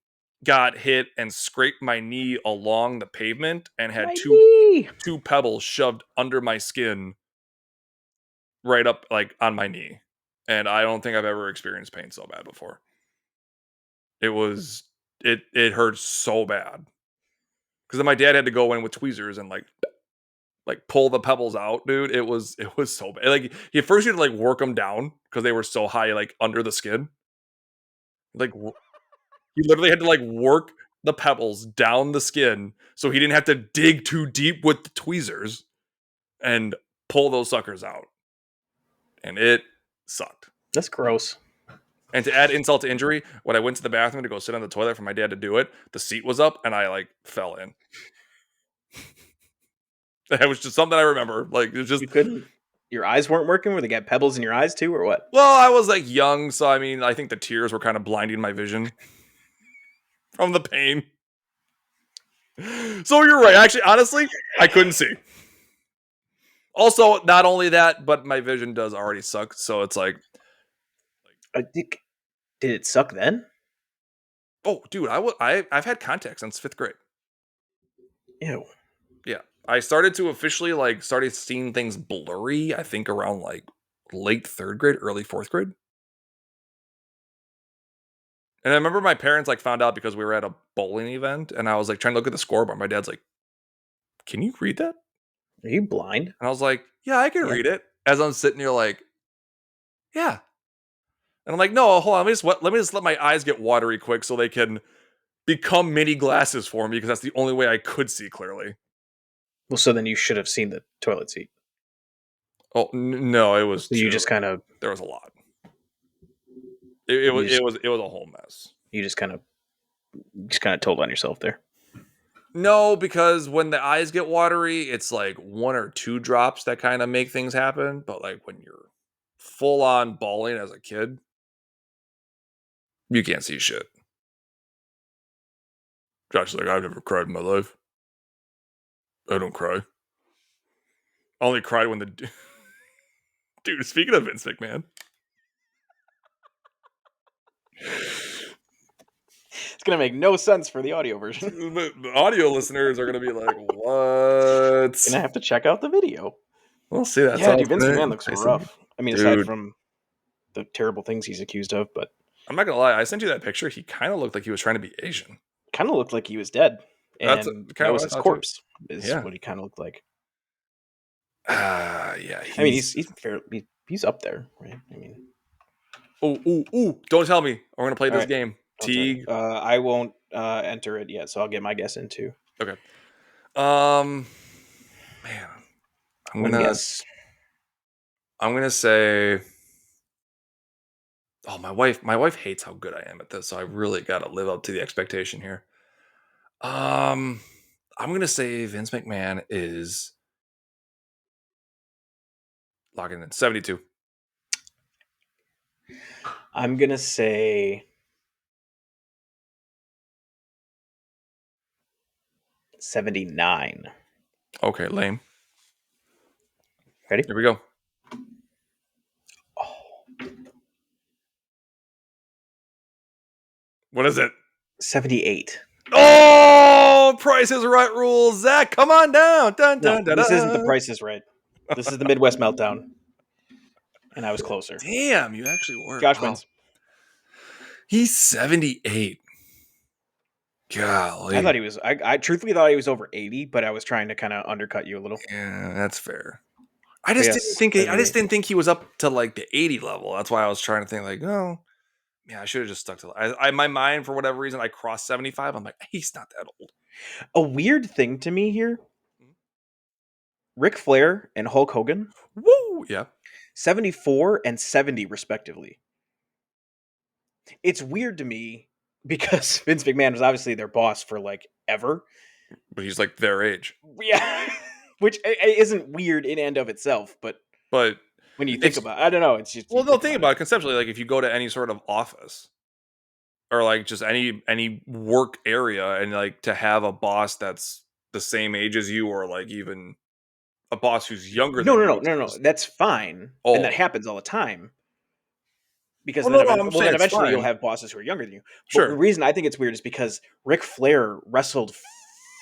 got hit and scraped my knee along the pavement and had My two knee. two pebbles shoved under my skin right up like on my knee. And I don't think I've ever experienced pain so bad before. It was it hurt so bad. Cuz then my dad had to go in with tweezers and like pull the pebbles out, dude. It was so bad. Like at first you had to like work them down because they were so high like under the skin. Like he literally had to like work the pebbles down the skin so he didn't have to dig too deep with the tweezers and pull those suckers out. And it sucked. That's gross. And to add insult to injury, when I went to the bathroom to go sit on the toilet for my dad to do it, the seat was up and I like fell in. That was just something I remember. Like, it was just, You couldn't. Your eyes weren't working. Were they got pebbles in your eyes too, or what? well, I was like young, so I mean, I think the tears were kind of blinding my vision from the pain. So you're right. Actually, honestly, I couldn't see. Also, not only that, but my vision does already suck. So it's like, I think. Did it suck then? oh, dude, I've had contacts since 5th grade. Ew. Yeah, I started to officially like started seeing things blurry. I think around like late 3rd grade, early 4th grade. And I remember my parents like found out because we were at a bowling event, and I was like trying to look at the scoreboard. My dad's like, "Can you read that?" Are you blind? And I was like, "Yeah, I can Yeah. read it." As I'm sitting here, like, "Yeah," and I'm like, "No, hold on. Let me just let my eyes get watery quick so they can become mini glasses for me because that's the only way I could see clearly." Well, so then you should have seen the toilet seat. Oh no, it was So you too. just kind of, There was a lot. It you was it just, was it was a whole mess. you just kind of told on yourself there. No, because when the eyes get watery, it's like 1 or 2 drops that kind of make things happen. But like when you're full on bawling as a kid, you can't see shit. Josh is like, I've never cried in my life. I don't cry. I only cried when the dude. Speaking of Vince McMahon, It's gonna make no sense for the audio version. the audio listeners are gonna be like, "What?" Gonna have to check out the video. We'll see. That's Yeah, all. dude, Vince McMahon looks I see, rough. I mean, aside dude. from the terrible things he's accused of, but I'm not gonna lie. I sent you that picture. He kind of looked like he was trying to be Asian. kind of looked like he was dead, That's and kind that of was what I his thought too. corpse. Is Yeah. what he kind of looked like. Yeah. I mean, He's. he's fairly he's up there, right? I mean, Oh, ooh, ooh! Don't tell me. We're gonna play all this right. game. Okay. Teague. I won't enter it yet, so I'll get my guess in too. Okay. Um. Man, I'm One gonna. guess. I'm gonna say. Oh, my wife. My wife hates how good I am at this, so I really gotta live up to the expectation here. Um. I'm gonna say Vince McMahon is locking in 72. I'm gonna say 79. Okay, lame. Ready? Here we go. Oh, What is it? 78. Oh, Price is Right rules. Zach, come on down. Dun, No, dun, dun, this isn't the dun. Price is Right. This is the Midwest Meltdown, and I was closer. Damn, you actually were. Josh Wow. wins. He's 78. I thought Golly. he was. I truthfully thought he was over 80, but I was trying to kind of undercut you a little. Yeah, that's fair. I But just didn't yes, think I just 78. didn't think he was up to like the 80 level. That's why I was trying to think like, oh, yeah, I should have just stuck to my mind for whatever reason I crossed 75. I'm like, he's not that old. A weird thing to me here: Ric Flair and Hulk Hogan, Woo! Yeah. 74 and 70 respectively. It's weird to me because Vince McMahon was obviously their boss for like ever. But he's like their age. Yeah, which isn't weird in and of itself, but But when you think it's about it, I don't know. It's just you well, no, think think about it. about it conceptually. Like if you go to any sort of office or like just any work area and like to have a boss that's the same age as you or like even a boss who's younger No, than no, you, no, it's no, no. just That's fine, and that oh. happens all the time. Because Well, then, no, no, I'm saying then it's eventually you'll fine. have bosses who are younger than you. But the Sure. reason I think it's weird is because Ric Flair wrestled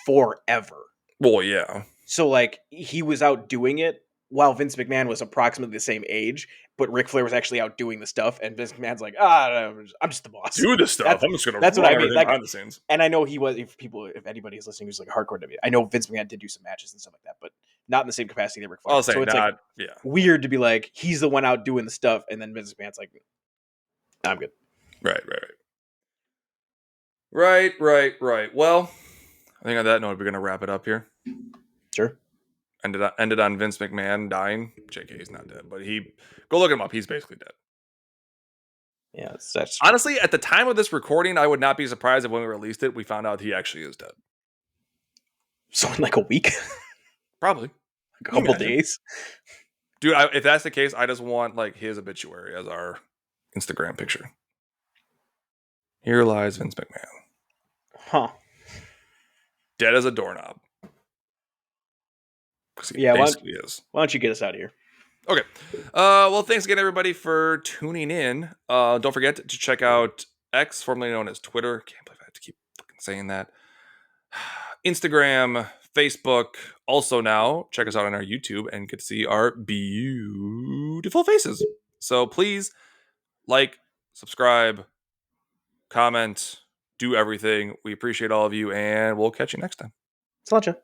forever. Well, yeah. So like he was out doing it while Vince McMahon was approximately the same age, but Ric Flair was actually out doing the stuff, and Vince McMahon's like, I'm just the boss. Do the stuff. That's I'm just gonna that's what run I mean. everything Like, behind the scenes. and I know he was. If anybody is listening who's like a hardcore WWE, I know Vince McMahon did do some matches and stuff like that, but not in the same capacity that Ric Flair I'll did. say So it's like not. Yeah. weird to be like he's the one out doing the stuff, and then Vince McMahon's like, I'm good. Right. Right. Right. Right. Right. Right. Well, I think on that note, we're gonna wrap it up here. Sure. Ended on Vince McMahon dying. JK, he's not dead, but he go look him up. He's basically dead. Yeah, that's true. Honestly, at the time of this recording, I would not be surprised if when we released it, we found out he actually is dead. So in like a week. Probably. a Can you couple imagine? days. Dude, if that's the case, I just want like his obituary as our Instagram picture. Here lies Vince McMahon. Huh. Dead as a doorknob. Because he Yeah, basically is. why don't you get us out of here? Okay. Well, thanks again, everybody, for tuning in. Don't forget to check out X, formerly known as Twitter. Can't believe I have to keep fucking saying that. Instagram, Facebook. Also now, check us out on our YouTube and get to see our beautiful faces. So please like, subscribe, comment, do everything. We appreciate all of you, and we'll catch you next time. Sláinte.